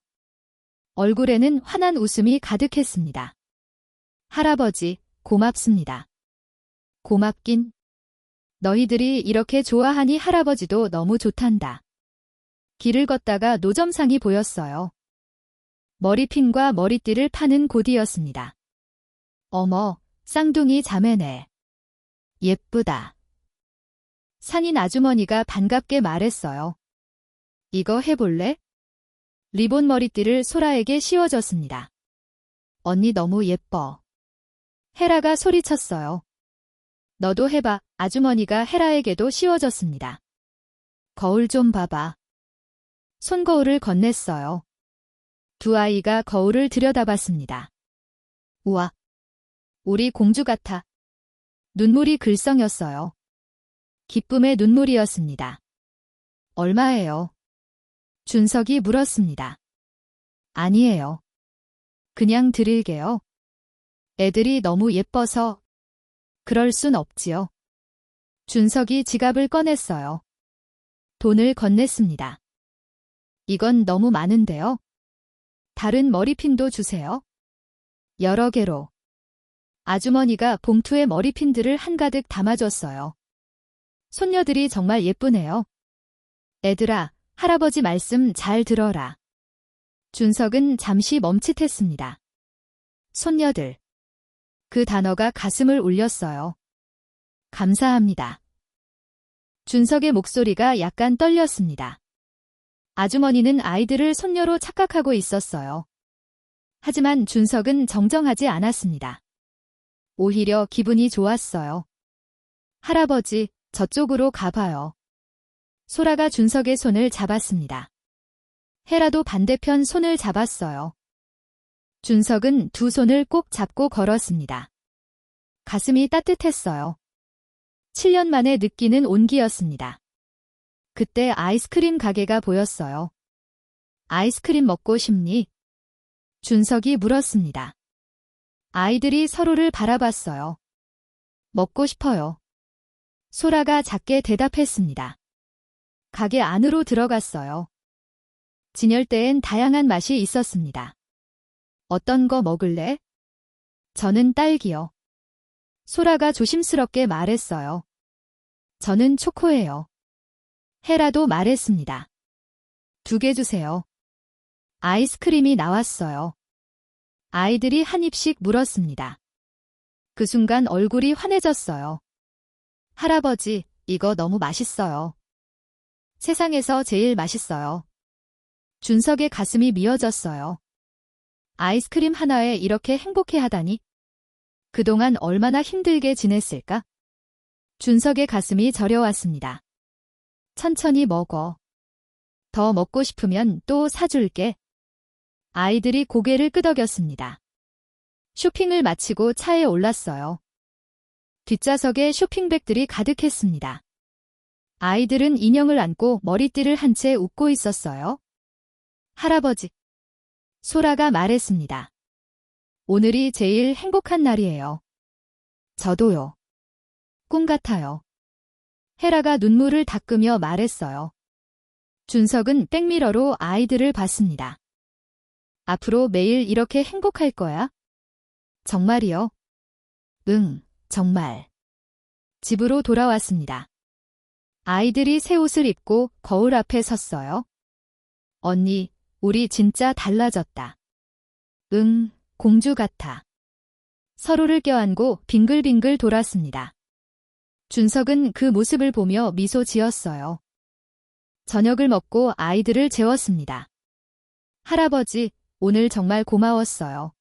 얼굴에는 환한 웃음이 가득했습니다. 할아버지, 고맙습니다. 고맙긴. 너희들이 이렇게 좋아하니 할아버지도 너무 좋단다. 길을 걷다가 노점상이 보였어요. 머리핀과 머리띠를 파는 곳이었습니다. 어머, 쌍둥이 자매네. 예쁘다. 산인 아주머니가 반갑게 말했어요. 이거 해볼래? 리본 머리띠를 소라에게 씌워줬습니다. 언니 너무 예뻐. 헤라가 소리쳤어요. 너도 해봐. 아주머니가 헤라에게도 씌워줬습니다. 거울 좀 봐봐. 손거울을 건넸어요. 두 아이가 거울을 들여다봤습니다. 우와, 우리 공주 같아. 눈물이 글썽였어요. 기쁨의 눈물이었습니다. 얼마예요? 준석이 물었습니다. 아니에요. 그냥 드릴게요. 애들이 너무 예뻐서. 그럴 순 없지요. 준석이 지갑을 꺼냈어요. 돈을 건넸습니다. 이건 너무 많은데요. 다른 머리핀도 주세요. 여러 개로. 아주머니가 봉투에 머리핀들을 한가득 담아줬어요. 손녀들이 정말 예쁘네요. 애들아, 할아버지 말씀 잘 들어라. 준석은 잠시 멈칫했습니다. 손녀들. 그 단어가 가슴을 울렸어요. 감사합니다. 준석의 목소리가 약간 떨렸습니다. 아주머니는 아이들을 손녀로 착각하고 있었어요. 하지만 준석은 정정하지 않았습니다. 오히려 기분이 좋았어요. 할아버지, 저쪽으로 가봐요. 소라가 준석의 손을 잡았습니다. 헤라도 반대편 손을 잡았어요. 준석은 두 손을 꼭 잡고 걸었습니다. 가슴이 따뜻했어요. 7년 만에 느끼는 온기였습니다. 그때 아이스크림 가게가 보였어요. 아이스크림 먹고 싶니? 준석이 물었습니다. 아이들이 서로를 바라봤어요. 먹고 싶어요. 소라가 작게 대답했습니다. 가게 안으로 들어갔어요. 진열대엔 다양한 맛이 있었습니다. 어떤 거 먹을래? 저는 딸기요. 소라가 조심스럽게 말했어요. 저는 초코예요. 헤라도 말했습니다. 2개 주세요. 아이스크림이 나왔어요. 아이들이 한 입씩 물었습니다. 그 순간 얼굴이 환해졌어요. 할아버지, 이거 너무 맛있어요. 세상에서 제일 맛있어요. 준석의 가슴이 미어졌어요. 아이스크림 하나에 이렇게 행복해하다니. 그동안 얼마나 힘들게 지냈을까? 준석의 가슴이 저려왔습니다. 천천히 먹어. 더 먹고 싶으면 또 사줄게. 아이들이 고개를 끄덕였습니다. 쇼핑을 마치고 차에 올랐어요. 뒷좌석에 쇼핑백들이 가득했습니다. 아이들은 인형을 안고 머리띠를 한 채 웃고 있었어요. 할아버지. 소라가 말했습니다. 오늘이 제일 행복한 날이에요. 저도요. 꿈 같아요. 헤라가 눈물을 닦으며 말했어요. 준석은 백미러로 아이들을 봤습니다. 앞으로 매일 이렇게 행복할 거야? 정말이요? 응, 정말. 집으로 돌아왔습니다. 아이들이 새 옷을 입고 거울 앞에 섰어요. 언니, 우리 진짜 달라졌다. 응, 공주 같아. 서로를 껴안고 빙글빙글 돌았습니다. 준석은 그 모습을 보며 미소 지었어요. 저녁을 먹고 아이들을 재웠습니다. 할아버지, 오늘 정말 고마웠어요.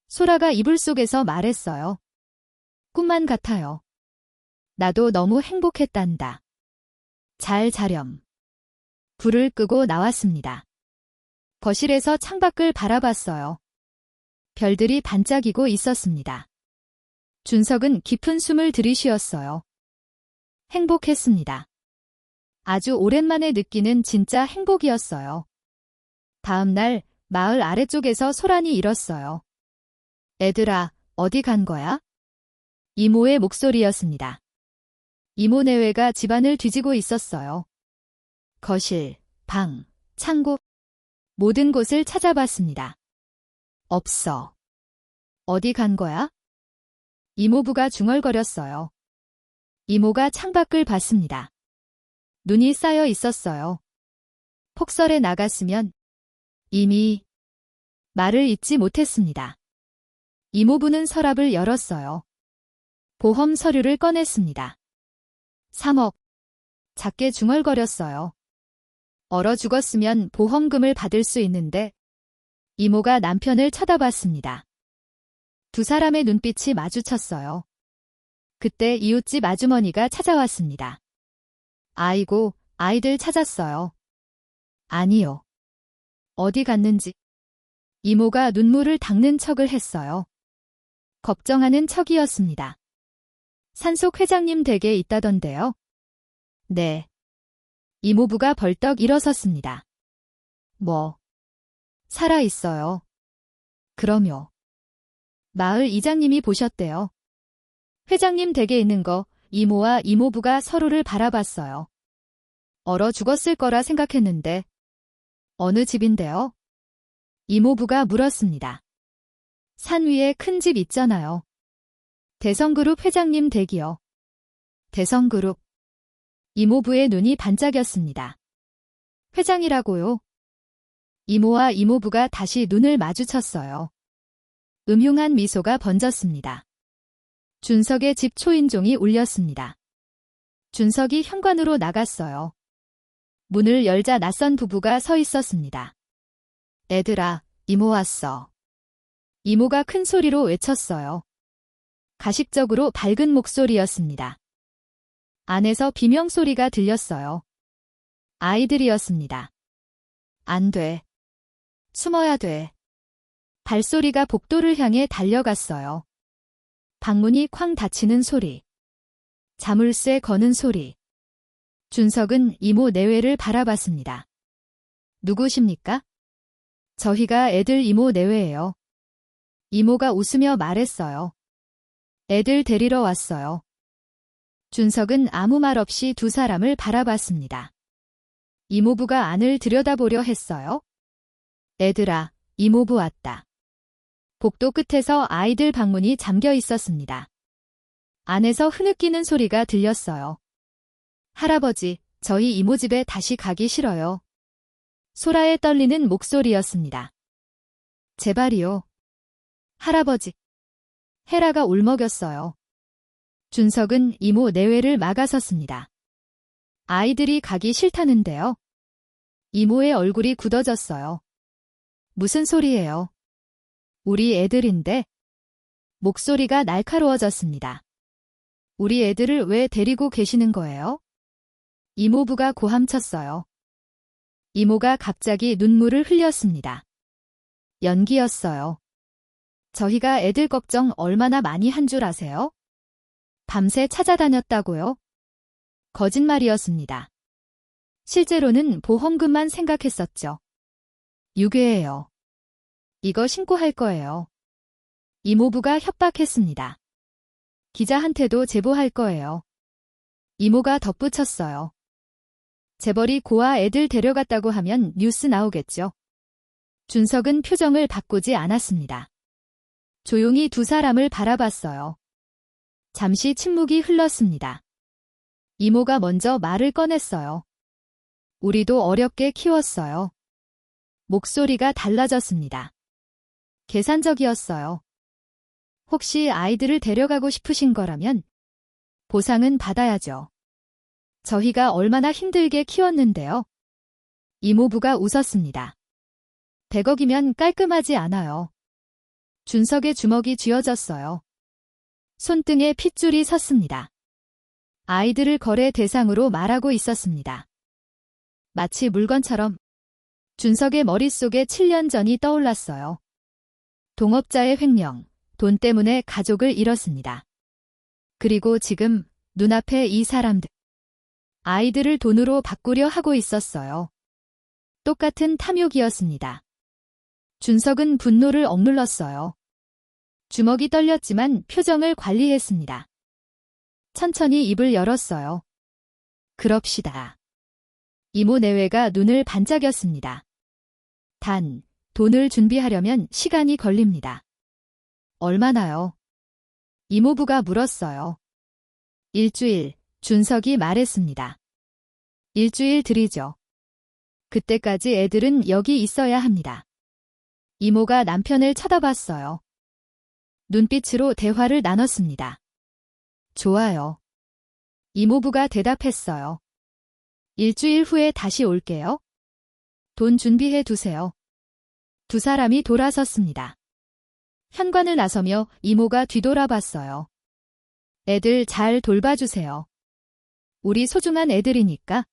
소라가 이불 속에서 말했어요. 꿈만 같아요. 나도 너무 행복했단다. 잘 자렴. 불을 끄고 나왔습니다. 거실에서 창밖을 바라봤어요. 별들이 반짝이고 있었습니다. 준석은 깊은 숨을 들이쉬었어요. 행복했습니다. 아주 오랜만에 느끼는 진짜 행복이었어요. 다음 날 마을 아래쪽에서 소란이 일었어요. 애들아, 어디 간 거야? 이모의 목소리였습니다. 이모 내외가 집안을 뒤지고 있었어요. 거실, 방, 창고, 모든 곳을 찾아봤습니다. 없어. 어디 간 거야? 이모부가 중얼거렸어요. 이모가 창밖을 봤습니다. 눈이 쌓여 있었어요. 폭설에 나갔으면 이미 말을 잇지 못했습니다. 이모부는 서랍을 열었어요. 보험 서류를 꺼냈습니다. 3억. 작게 중얼거렸어요. 얼어 죽었으면 보험금을 받을 수 있는데. 이모가 남편을 쳐다봤습니다. 두 사람의 눈빛이 마주쳤어요. 그때 이웃집 아주머니가 찾아왔습니다. 아이고, 아이들 찾았어요. 아니요. 어디 갔는지. 이모가 눈물을 닦는 척을 했어요. 걱정하는 척이었습니다. 산속 회장님 댁에 있다던데요. 네. 이모부가 벌떡 일어섰습니다. 뭐? 살아 있어요. 그럼요. 마을 이장님이 보셨대요. 회장님 댁에 있는 거 이모와 이모부가 서로를 바라봤어요. 얼어 죽었을 거라 생각했는데. 어느 집인데요? 이모부가 물었습니다. 산 위에 큰 집 있잖아요. 대성그룹 회장님 댁이요. 대성그룹. 이모부의 눈이 반짝였습니다. 회장이라고요? 이모와 이모부가 다시 눈을 마주쳤어요. 음흉한 미소가 번졌습니다. 준석의 집 초인종이 울렸습니다. 준석이 현관으로 나갔어요. 문을 열자 낯선 부부가 서 있었습니다. 애들아, 이모 왔어. 이모가 큰 소리로 외쳤어요. 가식적으로 밝은 목소리였습니다. 안에서 비명소리가 들렸어요. 아이들이었습니다. 안 돼. 숨어야 돼. 발소리가 복도를 향해 달려갔어요. 방문이 쾅 닫히는 소리. 자물쇠 거는 소리. 준석은 이모 내외를 바라봤습니다. 누구십니까? 저희가 애들 이모 내외예요. 이모가 웃으며 말했어요. 애들 데리러 왔어요. 준석은 아무 말 없이 두 사람을 바라봤습니다. 이모부가 안을 들여다보려 했어요. 애들아, 이모부 왔다. 복도 끝에서 아이들 방문이 잠겨 있었습니다. 안에서 흐느끼는 소리가 들렸어요. 할아버지, 저희 이모 집에 다시 가기 싫어요. 소라의 떨리는 목소리였습니다. 제발이요. 할아버지. 헤라가 울먹였어요. 준석은 이모 내외를 막아섰습니다. 아이들이 가기 싫다는데요. 이모의 얼굴이 굳어졌어요. 무슨 소리예요? 우리 애들인데? 목소리가 날카로워졌습니다. 우리 애들을 왜 데리고 계시는 거예요? 이모부가 고함쳤어요. 이모가 갑자기 눈물을 흘렸습니다. 연기였어요. 저희가 애들 걱정 얼마나 많이 한 줄 아세요? 밤새 찾아다녔다고요? 거짓말이었습니다. 실제로는 보험금만 생각했었죠. 유괴예요. 이거 신고할 거예요. 이모부가 협박했습니다. 기자한테도 제보할 거예요. 이모가 덧붙였어요. 재벌이 고아 애들 데려갔다고 하면 뉴스 나오겠죠. 준석은 표정을 바꾸지 않았습니다. 조용히 두 사람을 바라봤어요. 잠시 침묵이 흘렀습니다. 이모가 먼저 말을 꺼냈어요. 우리도 어렵게 키웠어요. 목소리가 달라졌습니다. 계산적이었어요. 혹시 아이들을 데려가고 싶으신 거라면 보상은 받아야죠. 저희가 얼마나 힘들게 키웠는데요. 이모부가 웃었습니다. 100억이면 깔끔하지 않아요. 준석의 주먹이 쥐어졌어요. 손등에 핏줄이 섰습니다. 아이들을 거래 대상으로 말하고 있었습니다. 마치 물건처럼 준석의 머릿속에 7년 전이 떠올랐어요. 동업자의 횡령, 돈 때문에 가족을 잃었습니다. 그리고 지금 눈앞에 이 사람들. 아이들을 돈으로 바꾸려 하고 있었어요. 똑같은 탐욕이었습니다. 준석은 분노를 억눌렀어요. 주먹이 떨렸지만 표정을 관리했습니다. 천천히 입을 열었어요. 그럽시다. 이모 내외가 눈을 반짝였습니다. 단, 돈을 준비하려면 시간이 걸립니다. 얼마나요? 이모부가 물었어요. 일주일, 준석이 말했습니다. 일주일 드리죠. 그때까지 애들은 여기 있어야 합니다. 이모가 남편을 쳐다봤어요. 눈빛으로 대화를 나눴습니다. 좋아요. 이모부가 대답했어요. 일주일 후에 다시 올게요. 돈 준비해 두세요. 두 사람이 돌아섰습니다. 현관을 나서며 이모가 뒤돌아봤어요. 애들 잘 돌봐주세요. 우리 소중한 애들이니까.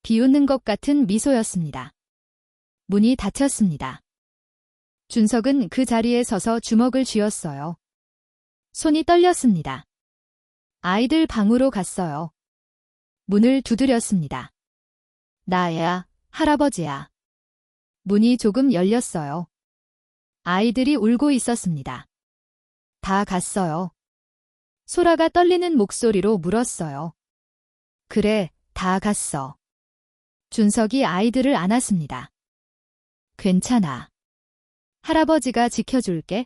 비웃는 것 같은 미소였습니다. 문이 닫혔습니다. 준석은 그 자리에 서서 주먹을 쥐었어요. 손이 떨렸습니다. 아이들 방으로 갔어요. 문을 두드렸습니다. 나야, 할아버지야. 문이 조금 열렸어요. 아이들이 울고 있었습니다. 다 갔어요. 소라가 떨리는 목소리로 물었어요. 그래, 다 갔어. 준석이 아이들을 안았습니다. 괜찮아. 할아버지가 지켜줄게.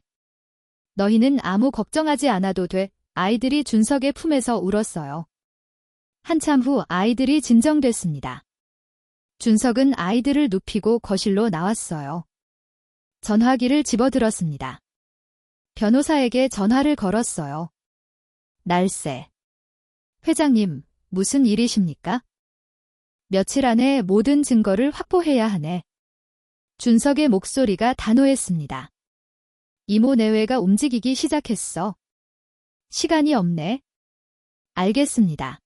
너희는 아무 걱정하지 않아도 돼. 아이들이 준석의 품에서 울었어요. 한참 후 아이들이 진정됐습니다. 준석은 아이들을 눕히고 거실로 나왔어요. 전화기를 집어들었습니다. 변호사에게 전화를 걸었어요. 날쌔. 회장님, 무슨 일이십니까? 며칠 안에 모든 증거를 확보해야 하네. 준석의 목소리가 단호했습니다. 이모 내외가 움직이기 시작했어. 시간이 없네. 알겠습니다.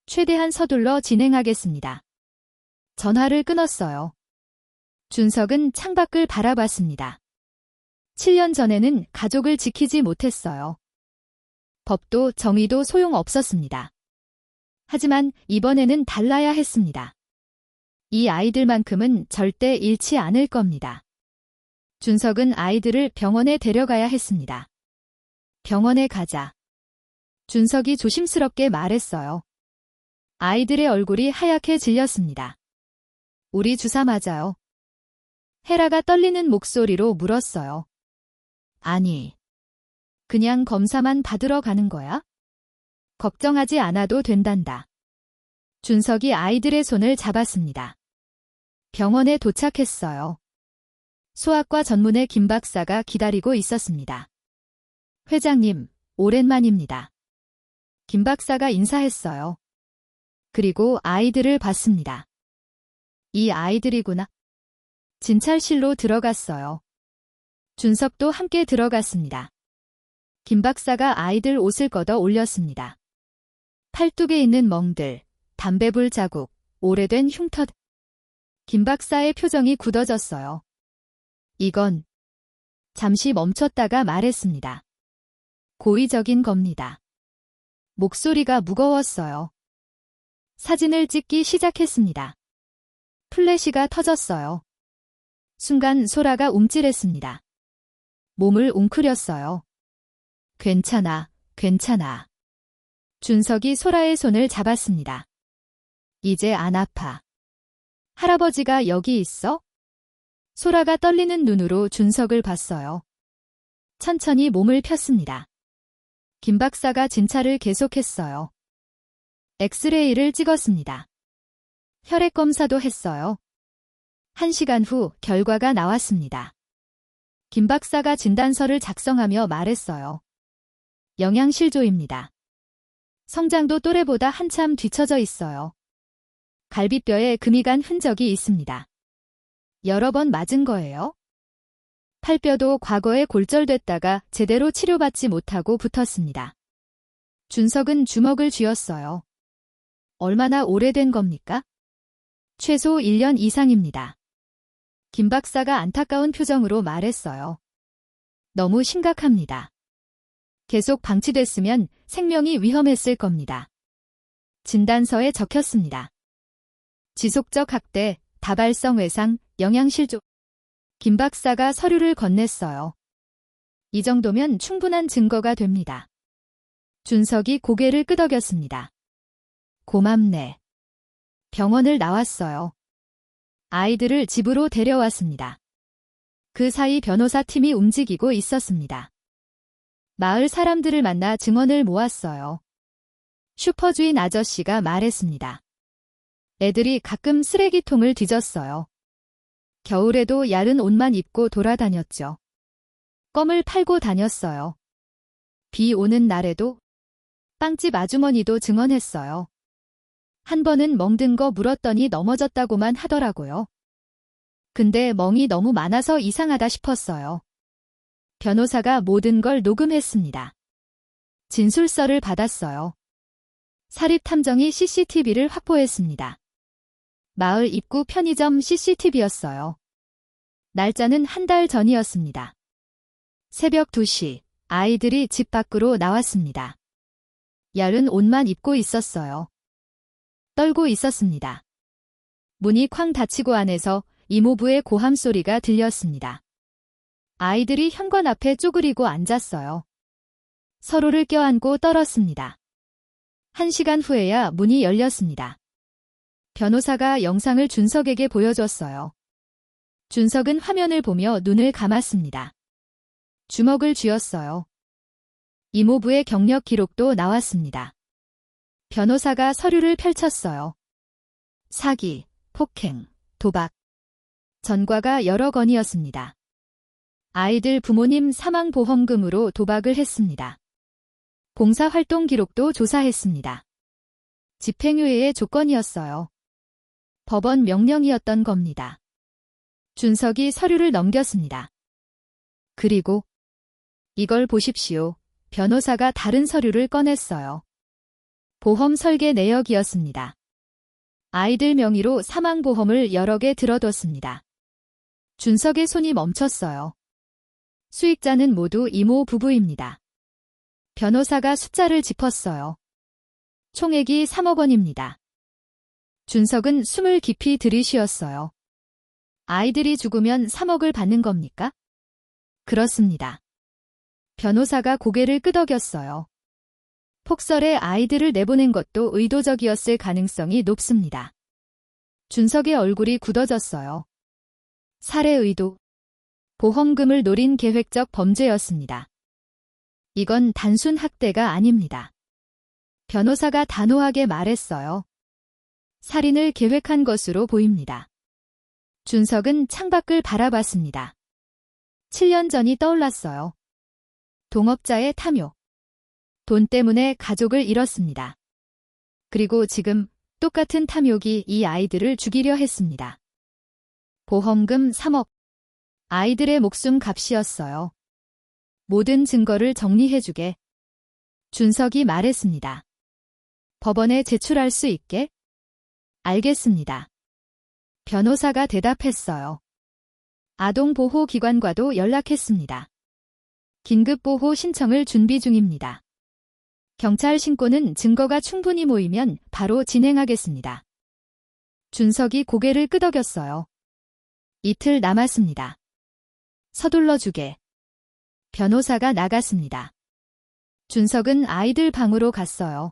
최대한 서둘러 진행하겠습니다. 전화를 끊었어요. 준석은 창밖을 바라봤습니다. 7년 전에는 가족을 지키지 못했어요. 법도 정의도 소용없었습니다. 하지만 이번에는 달라야 했습니다. 이 아이들만큼은 절대 잃지 않을 겁니다. 준석은 아이들을 병원에 데려가야 했습니다. 병원에 가자. 준석이 조심스럽게 말했어요. 아이들의 얼굴이 하얗게 질렸습니다. 우리 주사 맞아요. 헤라가 떨리는 목소리로 물었어요. 아니, 그냥 검사만 받으러 가는 거야? 걱정하지 않아도 된단다. 준석이 아이들의 손을 잡았습니다. 병원에 도착했어요. 소아과 전문의 김 박사가 기다리고 있었습니다. 회장님, 오랜만입니다. 김 박사가 인사했어요. 그리고 아이들을 봤습니다. 이 아이들이구나. 진찰실로 들어갔어요. 준석도 함께 들어갔습니다. 김 박사가 아이들 옷을 걷어 올렸습니다. 팔뚝에 있는 멍들, 담배불 자국, 오래된 흉터. 김 박사의 표정이 굳어졌어요. 이건 잠시 멈췄다가 말했습니다. 고의적인 겁니다. 목소리가 무거웠어요. 사진을 찍기 시작했습니다. 플래시가 터졌어요. 순간 소라가 움찔했습니다. 몸을 웅크렸어요. 괜찮아, 괜찮아. 준석이 소라의 손을 잡았습니다. 이제 안 아파. 할아버지가 여기 있어? 소라가 떨리는 눈으로 준석을 봤어요. 천천히 몸을 폈습니다. 김 박사가 진찰을 계속했어요. 엑스레이를 찍었습니다. 혈액 검사도 했어요. 1시간 후 결과가 나왔습니다. 김 박사가 진단서를 작성하며 말했어요. 영양실조입니다. 성장도 또래보다 한참 뒤처져 있어요. 갈비뼈에 금이 간 흔적이 있습니다. 여러 번 맞은 거예요? 팔뼈도 과거에 골절됐다가 제대로 치료받지 못하고 붙었습니다. 준석은 주먹을 쥐었어요. 얼마나 오래된 겁니까? 최소 1년 이상입니다. 김 박사가 안타까운 표정으로 말했어요. 너무 심각합니다. 계속 방치됐으면 생명이 위험했을 겁니다. 진단서에 적혔습니다. 지속적 학대, 다발성 외상, 영양실조. 김 박사가 서류를 건넸어요. 이 정도면 충분한 증거가 됩니다. 준석이 고개를 끄덕였습니다. 고맙네. 병원을 나왔어요. 아이들을 집으로 데려왔습니다. 그 사이 변호사 팀이 움직이고 있었습니다. 마을 사람들을 만나 증언을 모았어요. 슈퍼주인 아저씨가 말했습니다. 애들이 가끔 쓰레기통을 뒤졌어요. 겨울에도 야른 옷만 입고 돌아다녔죠. 껌을 팔고 다녔어요. 비 오는 날에도 빵집 아주머니도 증언했어요. 한 번은 멍든 거 물었더니 넘어졌다고만 하더라고요. 근데 멍이 너무 많아서 이상하다 싶었어요. 변호사가 모든 걸 녹음했습니다. 진술서를 받았어요. 사립탐정이 CCTV를 확보했습니다. 마을 입구 편의점 CCTV였어요. 날짜는 한 달 전이었습니다. 새벽 2시, 아이들이 집 밖으로 나왔습니다. 야른 옷만 입고 있었어요. 떨고 있었습니다. 문이 쾅 닫히고 안에서 이모부의 고함 소리가 들렸습니다. 아이들이 현관 앞에 쪼그리고 앉았어요. 서로를 껴안고 떨었습니다. 1시간 후에야 문이 열렸습니다. 변호사가 영상을 준석에게 보여줬어요. 준석은 화면을 보며 눈을 감았습니다. 주먹을 쥐었어요. 이모부의 경력 기록도 나왔습니다. 변호사가 서류를 펼쳤어요. 사기, 폭행, 도박. 전과가 여러 건이었습니다. 아이들 부모님 사망보험금으로 도박을 했습니다. 봉사활동 기록도 조사했습니다. 집행유예의 조건이었어요. 법원 명령이었던 겁니다. 준석이 서류를 넘겼습니다. 그리고 이걸 보십시오. 변호사가 다른 서류를 꺼냈어요. 보험 설계 내역이었습니다. 아이들 명의로 사망보험을 여러 개 들어뒀습니다. 준석의 손이 멈췄어요. 수익자는 모두 이모 부부입니다. 변호사가 숫자를 짚었어요. 총액이 3억 원입니다. 준석은 숨을 깊이 들이쉬었어요. 아이들이 죽으면 3억을 받는 겁니까? 그렇습니다. 변호사가 고개를 끄덕였어요. 폭설에 아이들을 내보낸 것도 의도적이었을 가능성이 높습니다. 준석의 얼굴이 굳어졌어요. 살해 의도. 보험금을 노린 계획적 범죄였습니다. 이건 단순 학대가 아닙니다. 변호사가 단호하게 말했어요. 살인을 계획한 것으로 보입니다. 준석은 창밖을 바라봤습니다. 7년 전이 떠올랐어요. 동업자의 탐욕. 돈 때문에 가족을 잃었습니다. 그리고 지금 똑같은 탐욕이 이 아이들을 죽이려 했습니다. 보험금 3억. 아이들의 목숨 값이었어요. 모든 증거를 정리해주게. 준석이 말했습니다. 법원에 제출할 수 있게? 알겠습니다. 변호사가 대답했어요. 아동보호기관과도 연락했습니다. 긴급보호 신청을 준비 중입니다. 경찰 신고는 증거가 충분히 모이면 바로 진행하겠습니다. 준석이 고개를 끄덕였어요. 이틀 남았습니다. 서둘러 주게. 변호사가 나갔습니다. 준석은 아이들 방으로 갔어요.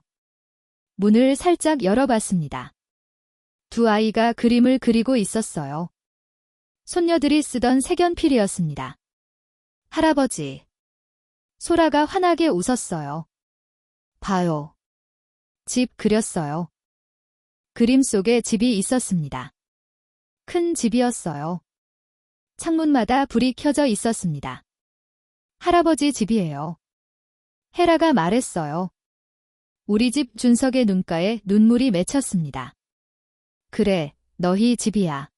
문을 살짝 열어봤습니다. 두 아이가 그림을 그리고 있었어요. 손녀들이 쓰던 색연필이었습니다. 할아버지. 소라가 환하게 웃었어요. 봐요. 집 그렸어요. 그림 속에 집이 있었습니다. 큰 집이었어요. 창문마다 불이 켜져 있었습니다. 할아버지 집이에요. 헤라가 말했어요. 우리 집. 준석의 눈가에 눈물이 맺혔습니다. 그래, 너희 집이야.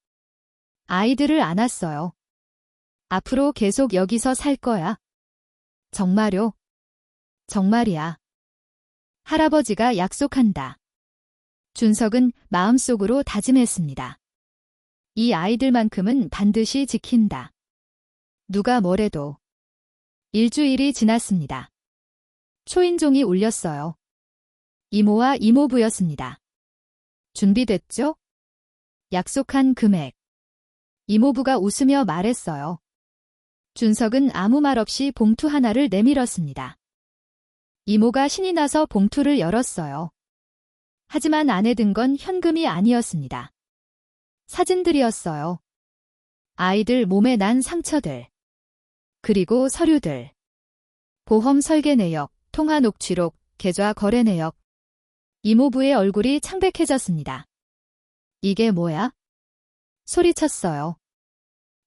아이들을 안았어요. 앞으로 계속 여기서 살 거야. 정말요? 정말이야. 할아버지가 약속한다. 준석은 마음속으로 다짐했습니다. 이 아이들만큼은 반드시 지킨다. 누가 뭐래도. 일주일이 지났습니다. 초인종이 울렸어요. 이모와 이모부였습니다. 준비됐죠? 약속한 금액. 이모부가 웃으며 말했어요. 준석은 아무 말 없이 봉투 하나를 내밀었습니다. 이모가 신이 나서 봉투를 열었어요. 하지만 안에 든 건 현금이 아니었습니다. 사진들이었어요. 아이들 몸에 난 상처들. 그리고 서류들. 보험 설계 내역, 통화 녹취록, 계좌 거래 내역. 이모부의 얼굴이 창백해졌습니다. 이게 뭐야? 소리쳤어요.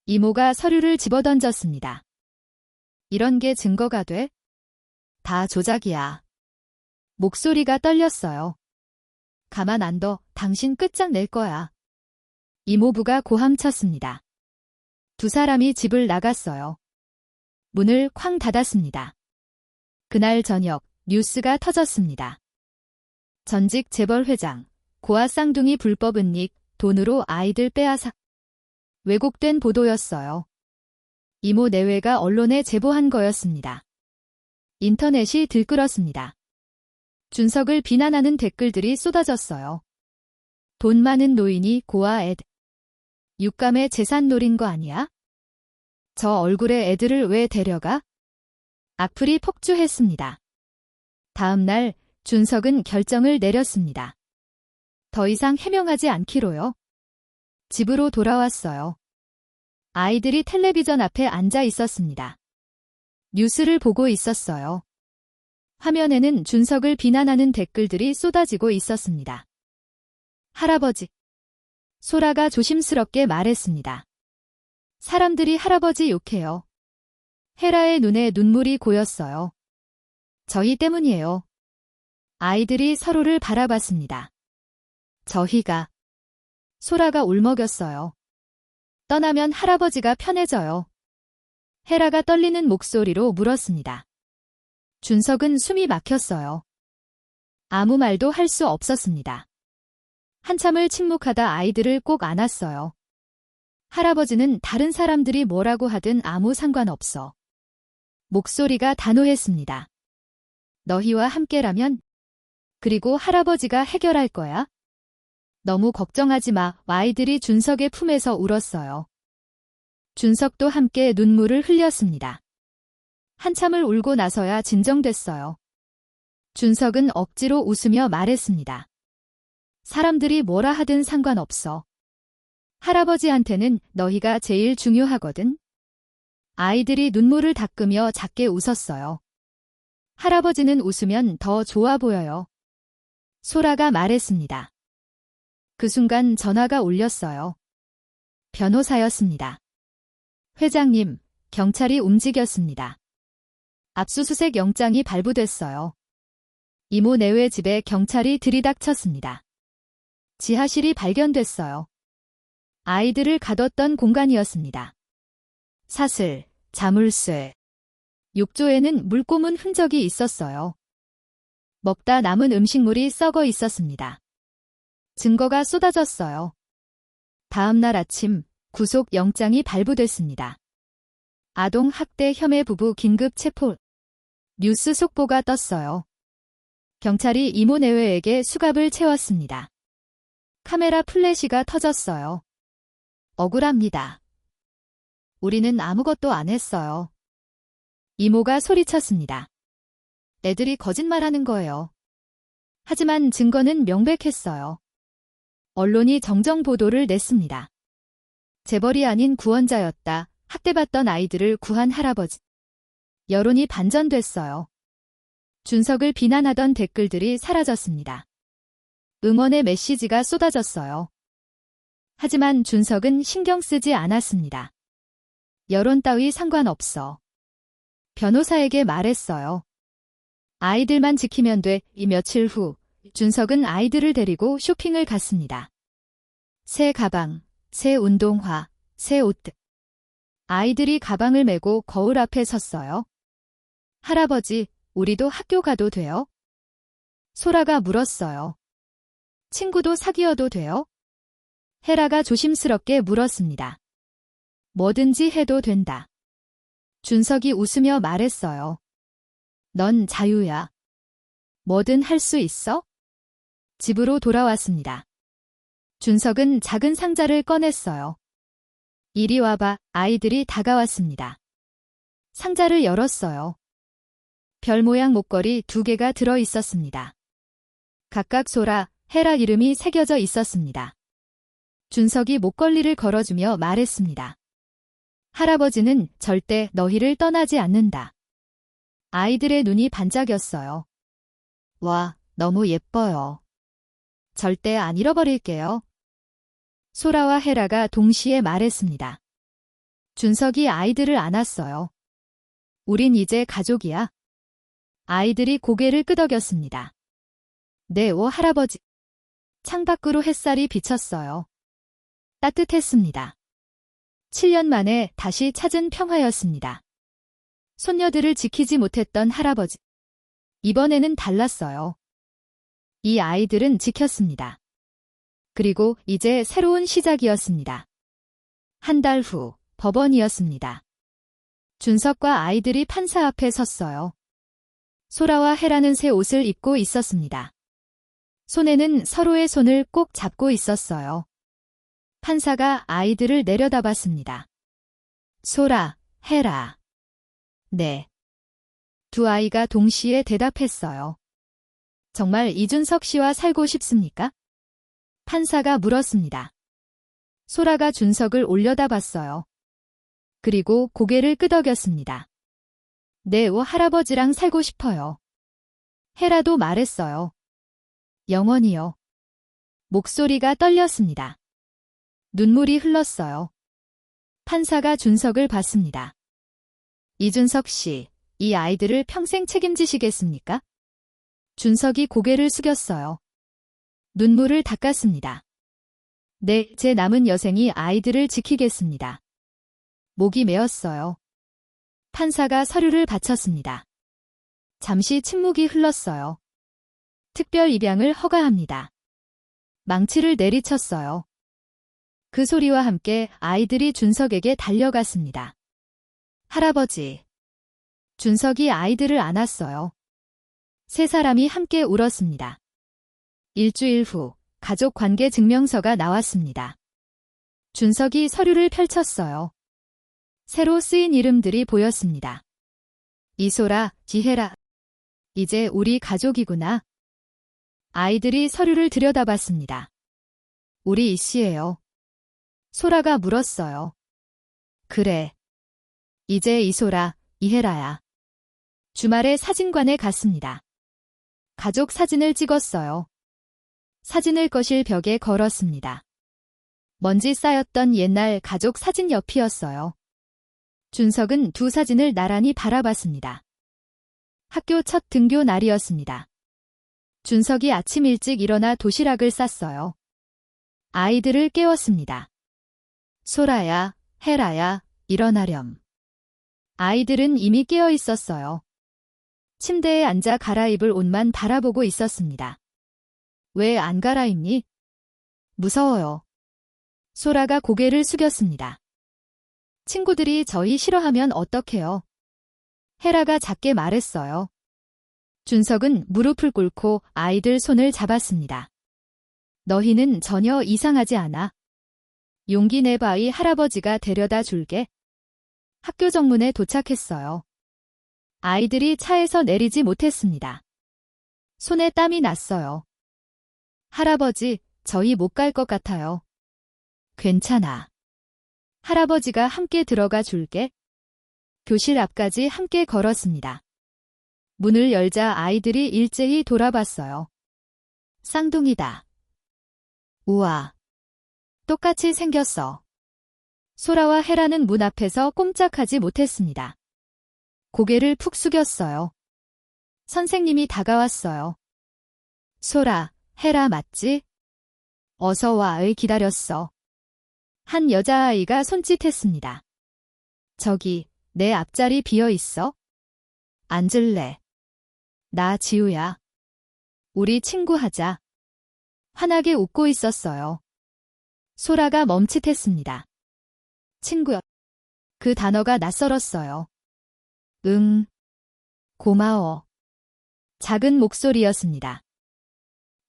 이모가 서류를 집어던졌습니다. 이런 게 증거가 돼? 다 조작이야. 목소리가 떨렸어요. 가만 안 둬. 당신 끝장낼 거야. 이모부가 고함쳤습니다. 두 사람이 집을 나갔어요. 문을 쾅 닫았습니다. 그날 저녁 뉴스가 터졌습니다. 전직 재벌 회장, 고아 쌍둥이 불법 은닉, 돈으로 아이들 빼앗아. 왜곡된 보도였어요. 이모 내외가 언론에 제보한 거였습니다. 인터넷이 들끓었습니다. 준석을 비난하는 댓글들이 쏟아졌어요. 돈 많은 노인이 고아 애. 육감의 재산 노린 거 아니야? 저 얼굴에 애들을 왜 데려가? 악플이 폭주했습니다. 다음 날 준석은 결정을 내렸습니다. 더 이상 해명하지 않기로요. 집으로 돌아왔어요. 아이들이 텔레비전 앞에 앉아 있었습니다. 뉴스를 보고 있었어요. 화면에는 준석을 비난하는 댓글들이 쏟아지고 있었습니다. 할아버지. 소라가 조심스럽게 말했습니다. 사람들이 할아버지 욕해요. 헤라의 눈에 눈물이 고였어요. 저희 때문이에요. 아이들이 서로를 바라봤습니다. 저희가. 소라가 울먹였어요. 떠나면 할아버지가 편해져요. 헤라가 떨리는 목소리로 물었습니다. 준석은 숨이 막혔어요. 아무 말도 할 수 없었습니다. 한참을 침묵하다 아이들을 꼭 안았어요. 할아버지는 다른 사람들이 뭐라고 하든 아무 상관없어. 목소리가 단호했습니다. 너희와 함께라면? 그리고 할아버지가 해결할 거야? 너무 걱정하지 마. 아이들이 준석의 품에서 울었어요. 준석도 함께 눈물을 흘렸습니다. 한참을 울고 나서야 진정됐어요. 준석은 억지로 웃으며 말했습니다. 사람들이 뭐라 하든 상관없어. 할아버지한테는 너희가 제일 중요하거든. 아이들이 눈물을 닦으며 작게 웃었어요. 할아버지는 웃으면 더 좋아 보여요. 소라가 말했습니다. 그 순간 전화가 울렸어요. 변호사였습니다. 회장님, 경찰이 움직였습니다. 압수수색 영장이 발부됐어요. 이모 내외 집에 경찰이 들이닥쳤습니다. 지하실이 발견됐어요. 아이들을 가뒀던 공간이었습니다. 사슬, 자물쇠, 욕조에는 물 꼽은 흔적이 있었어요. 먹다 남은 음식물이 썩어 있었습니다. 증거가 쏟아졌어요. 다음 날 아침 구속 영장이 발부됐습니다. 아동 학대 혐의 부부 긴급 체포. 뉴스 속보가 떴어요. 경찰이 이모 내외에게 수갑을 채웠습니다. 카메라 플래시가 터졌어요. 억울합니다. 우리는 아무것도 안 했어요. 이모가 소리쳤습니다. 애들이 거짓말하는 거예요. 하지만 증거는 명백했어요. 언론이 정정 보도를 냈습니다. 재벌이 아닌 구원자였다. 학대받던 아이들을 구한 할아버지. 여론이 반전됐어요. 준석을 비난하던 댓글들이 사라졌습니다. 응원의 메시지가 쏟아졌어요. 하지만 준석은 신경 쓰지 않았습니다. 여론 따위 상관없어. 변호사에게 말했어요. 아이들만 지키면 돼. 이 며칠 후 준석은 아이들을 데리고 쇼핑을 갔습니다. 새 가방, 새 운동화, 새 옷. 아이들이 가방을 메고 거울 앞에 섰어요. 할아버지, 우리도 학교 가도 돼요? 소라가 물었어요. 친구도 사귀어도 돼요? 헤라가 조심스럽게 물었습니다. 뭐든지 해도 된다. 준석이 웃으며 말했어요. 넌 자유야. 뭐든 할 수 있어? 집으로 돌아왔습니다. 준석은 작은 상자를 꺼냈어요. 이리 와봐. 아이들이 다가왔습니다. 상자를 열었어요. 별 모양 목걸이 2개가 들어 있었습니다. 각각 소라, 헤라 이름이 새겨져 있었습니다. 준석이 목걸이를 걸어주며 말했습니다. 할아버지는 절대 너희를 떠나지 않는다. 아이들의 눈이 반짝였어요. 와, 너무 예뻐요. 절대 안 잃어버릴게요. 소라와 헤라가 동시에 말했습니다. 준석이 아이들을 안았어요. 우린 이제 가족이야. 아이들이 고개를 끄덕였습니다. 네, 오 할아버지. 창밖으로 햇살이 비쳤어요. 따뜻했습니다. 7년 만에 다시 찾은 평화였습니다. 손녀들을 지키지 못했던 할아버지. 이번에는 달랐어요. 이 아이들은 지켰습니다. 그리고 이제 새로운 시작이었습니다. 한 달 후 법원이었습니다. 준석과 아이들이 판사 앞에 섰어요. 소라와 헤라는 새 옷을 입고 있었습니다. 손에는 서로의 손을 꼭 잡고 있었어요. 판사가 아이들을 내려다봤습니다. 소라, 헤라. 네. 두 아이가 동시에 대답했어요. 정말 이준석 씨와 살고 싶습니까? 판사가 물었습니다. 소라가 준석을 올려다봤어요. 그리고 고개를 끄덕였습니다. 네, 오 할아버지랑 살고 싶어요. 헤라도 말했어요. 영원히요. 목소리가 떨렸습니다. 눈물이 흘렀어요. 판사가 준석을 봤습니다. 이준석 씨, 이 아이들을 평생 책임지시겠습니까? 준석이 고개를 숙였어요. 눈물을 닦았습니다. 네, 제 남은 여생이 아이들을 지키겠습니다. 목이 메었어요. 판사가 서류를 바쳤습니다. 잠시 침묵이 흘렀어요. 특별 입양을 허가합니다. 망치를 내리쳤어요. 그 소리와 함께 아이들이 준석에게 달려갔습니다. 할아버지. 준석이 아이들을 안았어요. 세 사람이 함께 울었습니다. 일주일 후 가족 관계 증명서가 나왔습니다. 준석이 서류를 펼쳤어요. 새로 쓰인 이름들이 보였습니다. 이소라, 지혜라. 이제 우리 가족이구나. 아이들이 서류를 들여다봤습니다. 우리 이씨예요. 소라가 물었어요. 그래. 이제 이소라, 이혜라야. 주말에 사진관에 갔습니다. 가족 사진을 찍었어요. 사진을 거실 벽에 걸었습니다. 먼지 쌓였던 옛날 가족 사진 옆이었어요. 준석은 두 사진을 나란히 바라봤습니다. 학교 첫 등교 날이었습니다. 준석이 아침 일찍 일어나 도시락을 쌌어요. 아이들을 깨웠습니다. 소라야, 혜라야, 일어나렴. 아이들은 이미 깨어 있었어요. 침대에 앉아 갈아입을 옷만 바라보고 있었습니다. 왜 안 갈아입니? 무서워요. 소라가 고개를 숙였습니다. 친구들이 저희 싫어하면 어떡해요? 혜라가 작게 말했어요. 준석은 무릎을 꿇고 아이들 손을 잡았습니다. 너희는 전혀 이상하지 않아. 용기 내봐. 이 할아버지가 데려다 줄게. 학교 정문에 도착했어요. 아이들이 차에서 내리지 못했습니다. 손에 땀이 났어요. 할아버지, 저희 못 갈 것 같아요. 괜찮아. 할아버지가 함께 들어가 줄게. 교실 앞까지 함께 걸었습니다. 문을 열자 아이들이 일제히 돌아봤어요. 쌍둥이다. 우와. 똑같이 생겼어. 소라와 혜라는 문 앞에서 꼼짝하지 못했습니다. 고개를 푹 숙였어요. 선생님이 다가왔어요. 소라, 혜라 맞지? 어서 와. 기다렸어. 한 여자아이가 손짓했습니다. 저기, 내 앞자리 비어 있어? 앉을래. 나 지우야. 우리 친구하자. 환하게 웃고 있었어요. 소라가 멈칫했습니다. 친구요. 그 단어가 낯설었어요. 응. 고마워. 작은 목소리였습니다.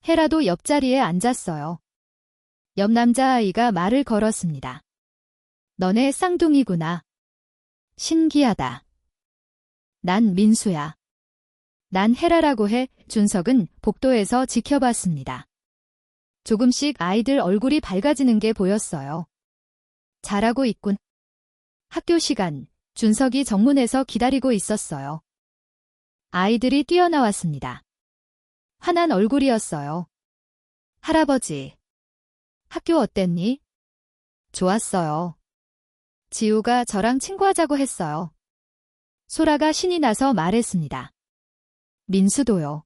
혜라도 옆자리에 앉았어요. 옆 남자아이가 말을 걸었습니다. 너네 쌍둥이구나. 신기하다. 난 민수야. 난 혜라라고 해. 준석은 복도에서 지켜봤습니다. 조금씩 아이들 얼굴이 밝아지는 게 보였어요. 잘하고 있군. 학교 시간, 준석이 정문에서 기다리고 있었어요. 아이들이 뛰어나왔습니다. 환한 얼굴이었어요. 할아버지. 학교 어땠니? 좋았어요. 지우가 저랑 친구하자고 했어요. 소라가 신이 나서 말했습니다. 민수도요.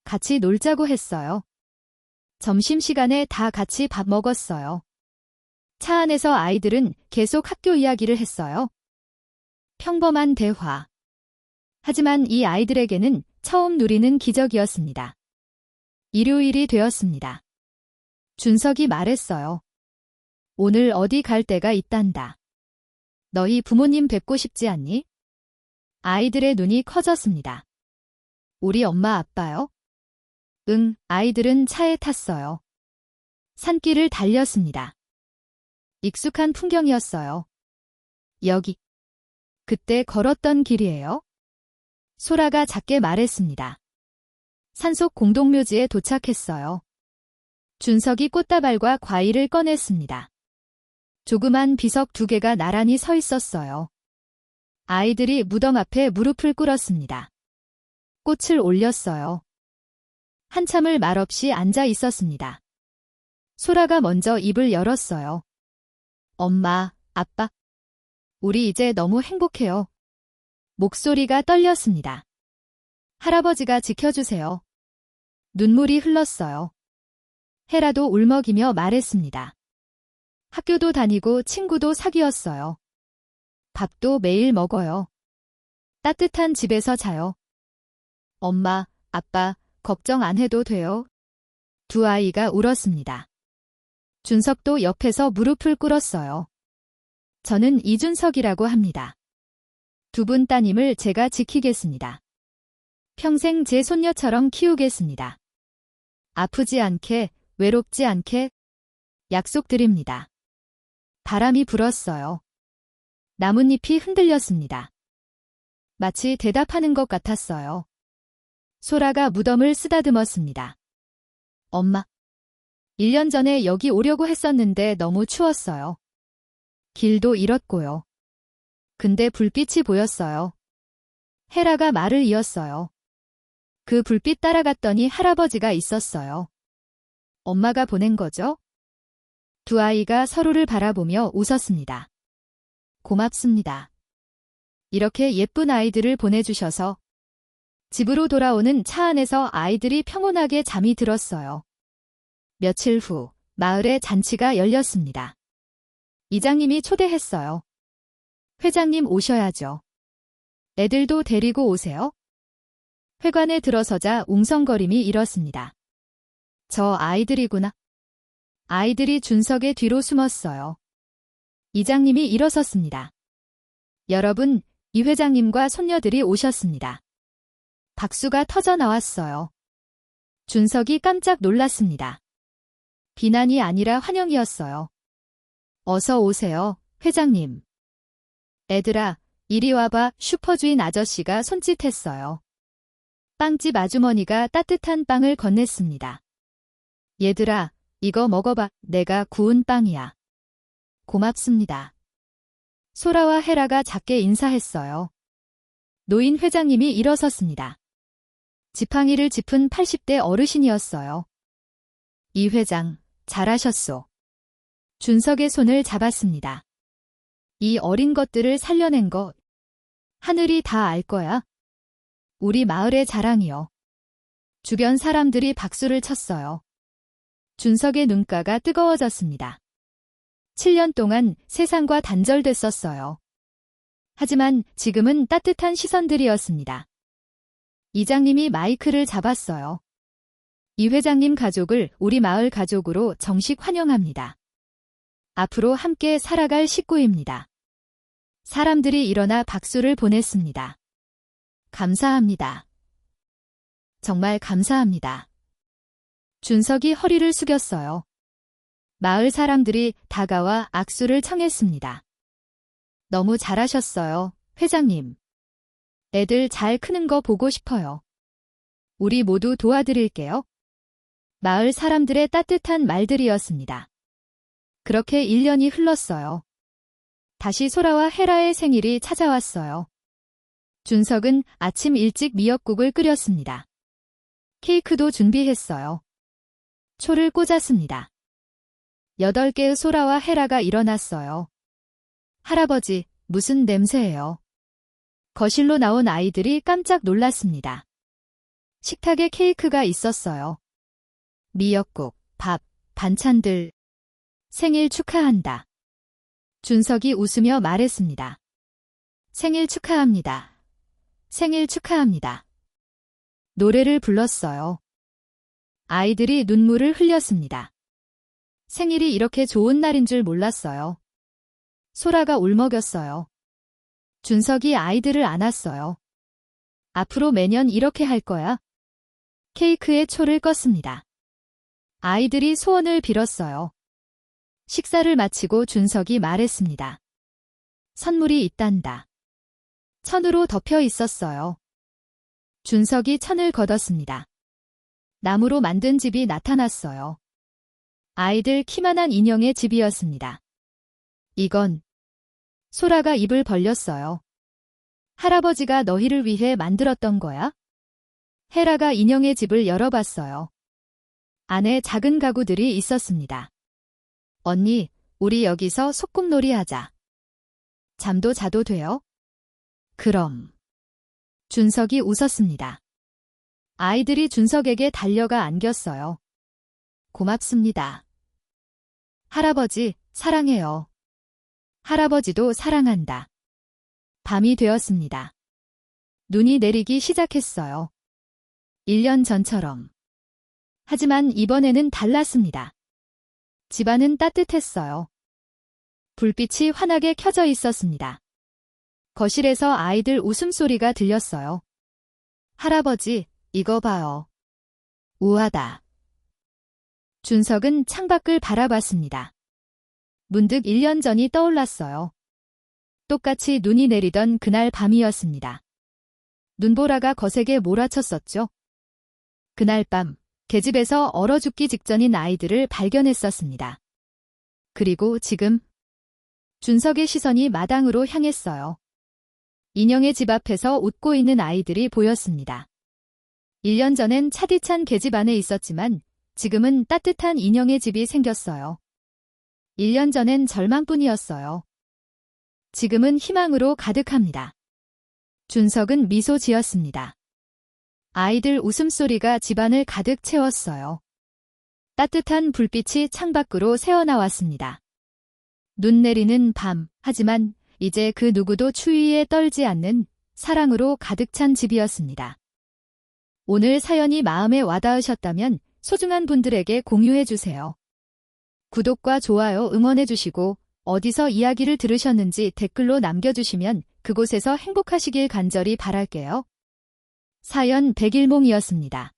같이 놀자고 했어요. 점심시간에 다 같이 밥 먹었어요. 차 안에서 아이들은 계속 학교 이야기를 했어요. 평범한 대화. 하지만 이 아이들에게는 처음 누리는 기적이었습니다. 일요일이 되었습니다. 준석이 말했어요. 오늘 어디 갈 데가 있단다. 너희 부모님 뵙고 싶지 않니? 아이들의 눈이 커졌습니다. 우리 엄마 아빠요? 응, 아이들은 차에 탔어요. 산길을 달렸습니다. 익숙한 풍경이었어요. 여기. 그때 걸었던 길이에요? 소라가 작게 말했습니다. 산속 공동묘지에 도착했어요. 준석이 꽃다발과 과일을 꺼냈습니다. 조그만 비석 2개가 나란히 서 있었어요. 아이들이 무덤 앞에 무릎을 꿇었습니다. 꽃을 올렸어요. 한참을 말없이 앉아 있었습니다. 소라가 먼저 입을 열었어요. 엄마, 아빠. 우리 이제 너무 행복해요. 목소리가 떨렸습니다. 할아버지가 지켜주세요. 눈물이 흘렀어요. 혜라도 울먹이며 말했습니다. 학교도 다니고 친구도 사귀었어요. 밥도 매일 먹어요. 따뜻한 집에서 자요. 엄마, 아빠, 걱정 안 해도 돼요. 두 아이가 울었습니다. 준석도 옆에서 무릎을 꿇었어요. 저는 이준석이라고 합니다. 두 분 따님을 제가 지키겠습니다. 평생 제 손녀처럼 키우겠습니다. 아프지 않게, 외롭지 않게 약속드립니다. 바람이 불었어요. 나뭇잎이 흔들렸습니다. 마치 대답하는 것 같았어요. 소라가 무덤을 쓰다듬었습니다. 엄마. 1년 전에 여기 오려고 했었는데 너무 추웠어요. 길도 잃었고요. 근데 불빛이 보였어요. 헤라가 말을 이었어요. 그 불빛 따라갔더니 할아버지가 있었어요. 엄마가 보낸 거죠? 두 아이가 서로를 바라보며 웃었습니다. 고맙습니다. 이렇게 예쁜 아이들을 보내주셔서. 집으로 돌아오는 차 안에서 아이들이 평온하게 잠이 들었어요. 며칠 후 마을에 잔치가 열렸습니다. 이장님이 초대했어요. 회장님 오셔야죠. 애들도 데리고 오세요. 회관에 들어서자 웅성거림이 일었습니다. 저 아이들이구나. 아이들이 준석의 뒤로 숨었어요. 이장님이 일어섰습니다. 여러분, 이 회장님과 손녀들이 오셨습니다. 박수가 터져 나왔어요. 준석이 깜짝 놀랐습니다. 비난이 아니라 환영이었어요. 어서 오세요, 회장님. 애들아, 이리 와봐. 슈퍼주인 아저씨가 손짓했어요. 빵집 아주머니가 따뜻한 빵을 건넸습니다. 얘들아, 이거 먹어봐. 내가 구운 빵이야. 고맙습니다. 소라와 헤라가 작게 인사했어요. 노인 회장님이 일어섰습니다. 지팡이를 짚은 80대 어르신이었어요. 이 회장, 잘하셨소. 준석의 손을 잡았습니다. 이 어린 것들을 살려낸 거 하늘이 다 알 거야. 우리 마을의 자랑이요. 주변 사람들이 박수를 쳤어요. 준석의 눈가가 뜨거워졌습니다. 7년 동안 세상과 단절됐었어요. 하지만 지금은 따뜻한 시선들이었습니다. 이장님이 마이크를 잡았어요. 이 회장님 가족을 우리 마을 가족으로 정식 환영합니다. 앞으로 함께 살아갈 식구입니다. 사람들이 일어나 박수를 보냈습니다. 감사합니다. 정말 감사합니다. 준석이 허리를 숙였어요. 마을 사람들이 다가와 악수를 청했습니다. 너무 잘하셨어요, 회장님. 애들 잘 크는 거 보고 싶어요. 우리 모두 도와드릴게요. 마을 사람들의 따뜻한 말들이었습니다. 그렇게 1년이 흘렀어요. 다시 소라와 헤라의 생일이 찾아왔어요. 준석은 아침 일찍 미역국을 끓였습니다. 케이크도 준비했어요. 초를 꽂았습니다. 8개의 소라와 헤라가 일어났어요. 할아버지, 무슨 냄새예요? 거실로 나온 아이들이 깜짝 놀랐습니다. 식탁에 케이크가 있었어요. 미역국, 밥, 반찬들. 생일 축하한다. 준석이 웃으며 말했습니다. 생일 축하합니다. 생일 축하합니다. 노래를 불렀어요. 아이들이 눈물을 흘렸습니다. 생일이 이렇게 좋은 날인 줄 몰랐어요. 소라가 울먹였어요. 준석이 아이들을 안았어요. 앞으로 매년 이렇게 할 거야. 케이크에 초를 껐습니다. 아이들이 소원을 빌었어요. 식사를 마치고 준석이 말했습니다. 선물이 있단다. 천으로 덮여 있었어요. 준석이 천을 걷었습니다. 나무로 만든 집이 나타났어요. 아이들 키만한 인형의 집이었습니다. 이건 소라가 입을 벌렸어요. 할아버지가 너희를 위해 만들었던 거야? 헤라가 인형의 집을 열어봤어요. 안에 작은 가구들이 있었습니다. 언니, 우리 여기서 소꿉놀이 하자. 잠도 자도 돼요? 그럼. 준석이 웃었습니다. 아이들이 준석에게 달려가 안겼어요. 고맙습니다. 할아버지, 사랑해요. 할아버지도 사랑한다. 밤이 되었습니다. 눈이 내리기 시작했어요. 1년 전처럼. 하지만 이번에는 달랐습니다. 집안은 따뜻했어요. 불빛이 환하게 켜져 있었습니다. 거실에서 아이들 웃음소리가 들렸어요. 할아버지, 이거 봐요. 우아하다. 준석은 창밖을 바라봤습니다. 문득 1년 전이 떠올랐어요. 똑같이 눈이 내리던 그날 밤이었습니다. 눈보라가 거세게 몰아쳤었죠. 그날 밤, 계집에서 얼어 죽기 직전인 아이들을 발견했었습니다. 그리고 지금 준석의 시선이 마당으로 향했어요. 인형의 집 앞에서 웃고 있는 아이들이 보였습니다. 1년 전엔 차디찬 계집 안에 있었지만 지금은 따뜻한 인형의 집이 생겼어요. 1년 전엔 절망뿐이었어요. 지금은 희망으로 가득합니다. 준석은 미소 지었습니다. 아이들 웃음소리가 집안을 가득 채웠어요. 따뜻한 불빛이 창밖으로 새어나왔습니다. 눈 내리는 밤, 하지만 이제 그 누구도 추위에 떨지 않는 사랑으로 가득 찬 집이었습니다. 오늘 사연이 마음에 와닿으셨다면 소중한 분들에게 공유해주세요. 구독과 좋아요 응원해주시고 어디서 이야기를 들으셨는지 댓글로 남겨주시면 그곳에서 행복하시길 간절히 바랄게요. 사연 백일몽이었습니다.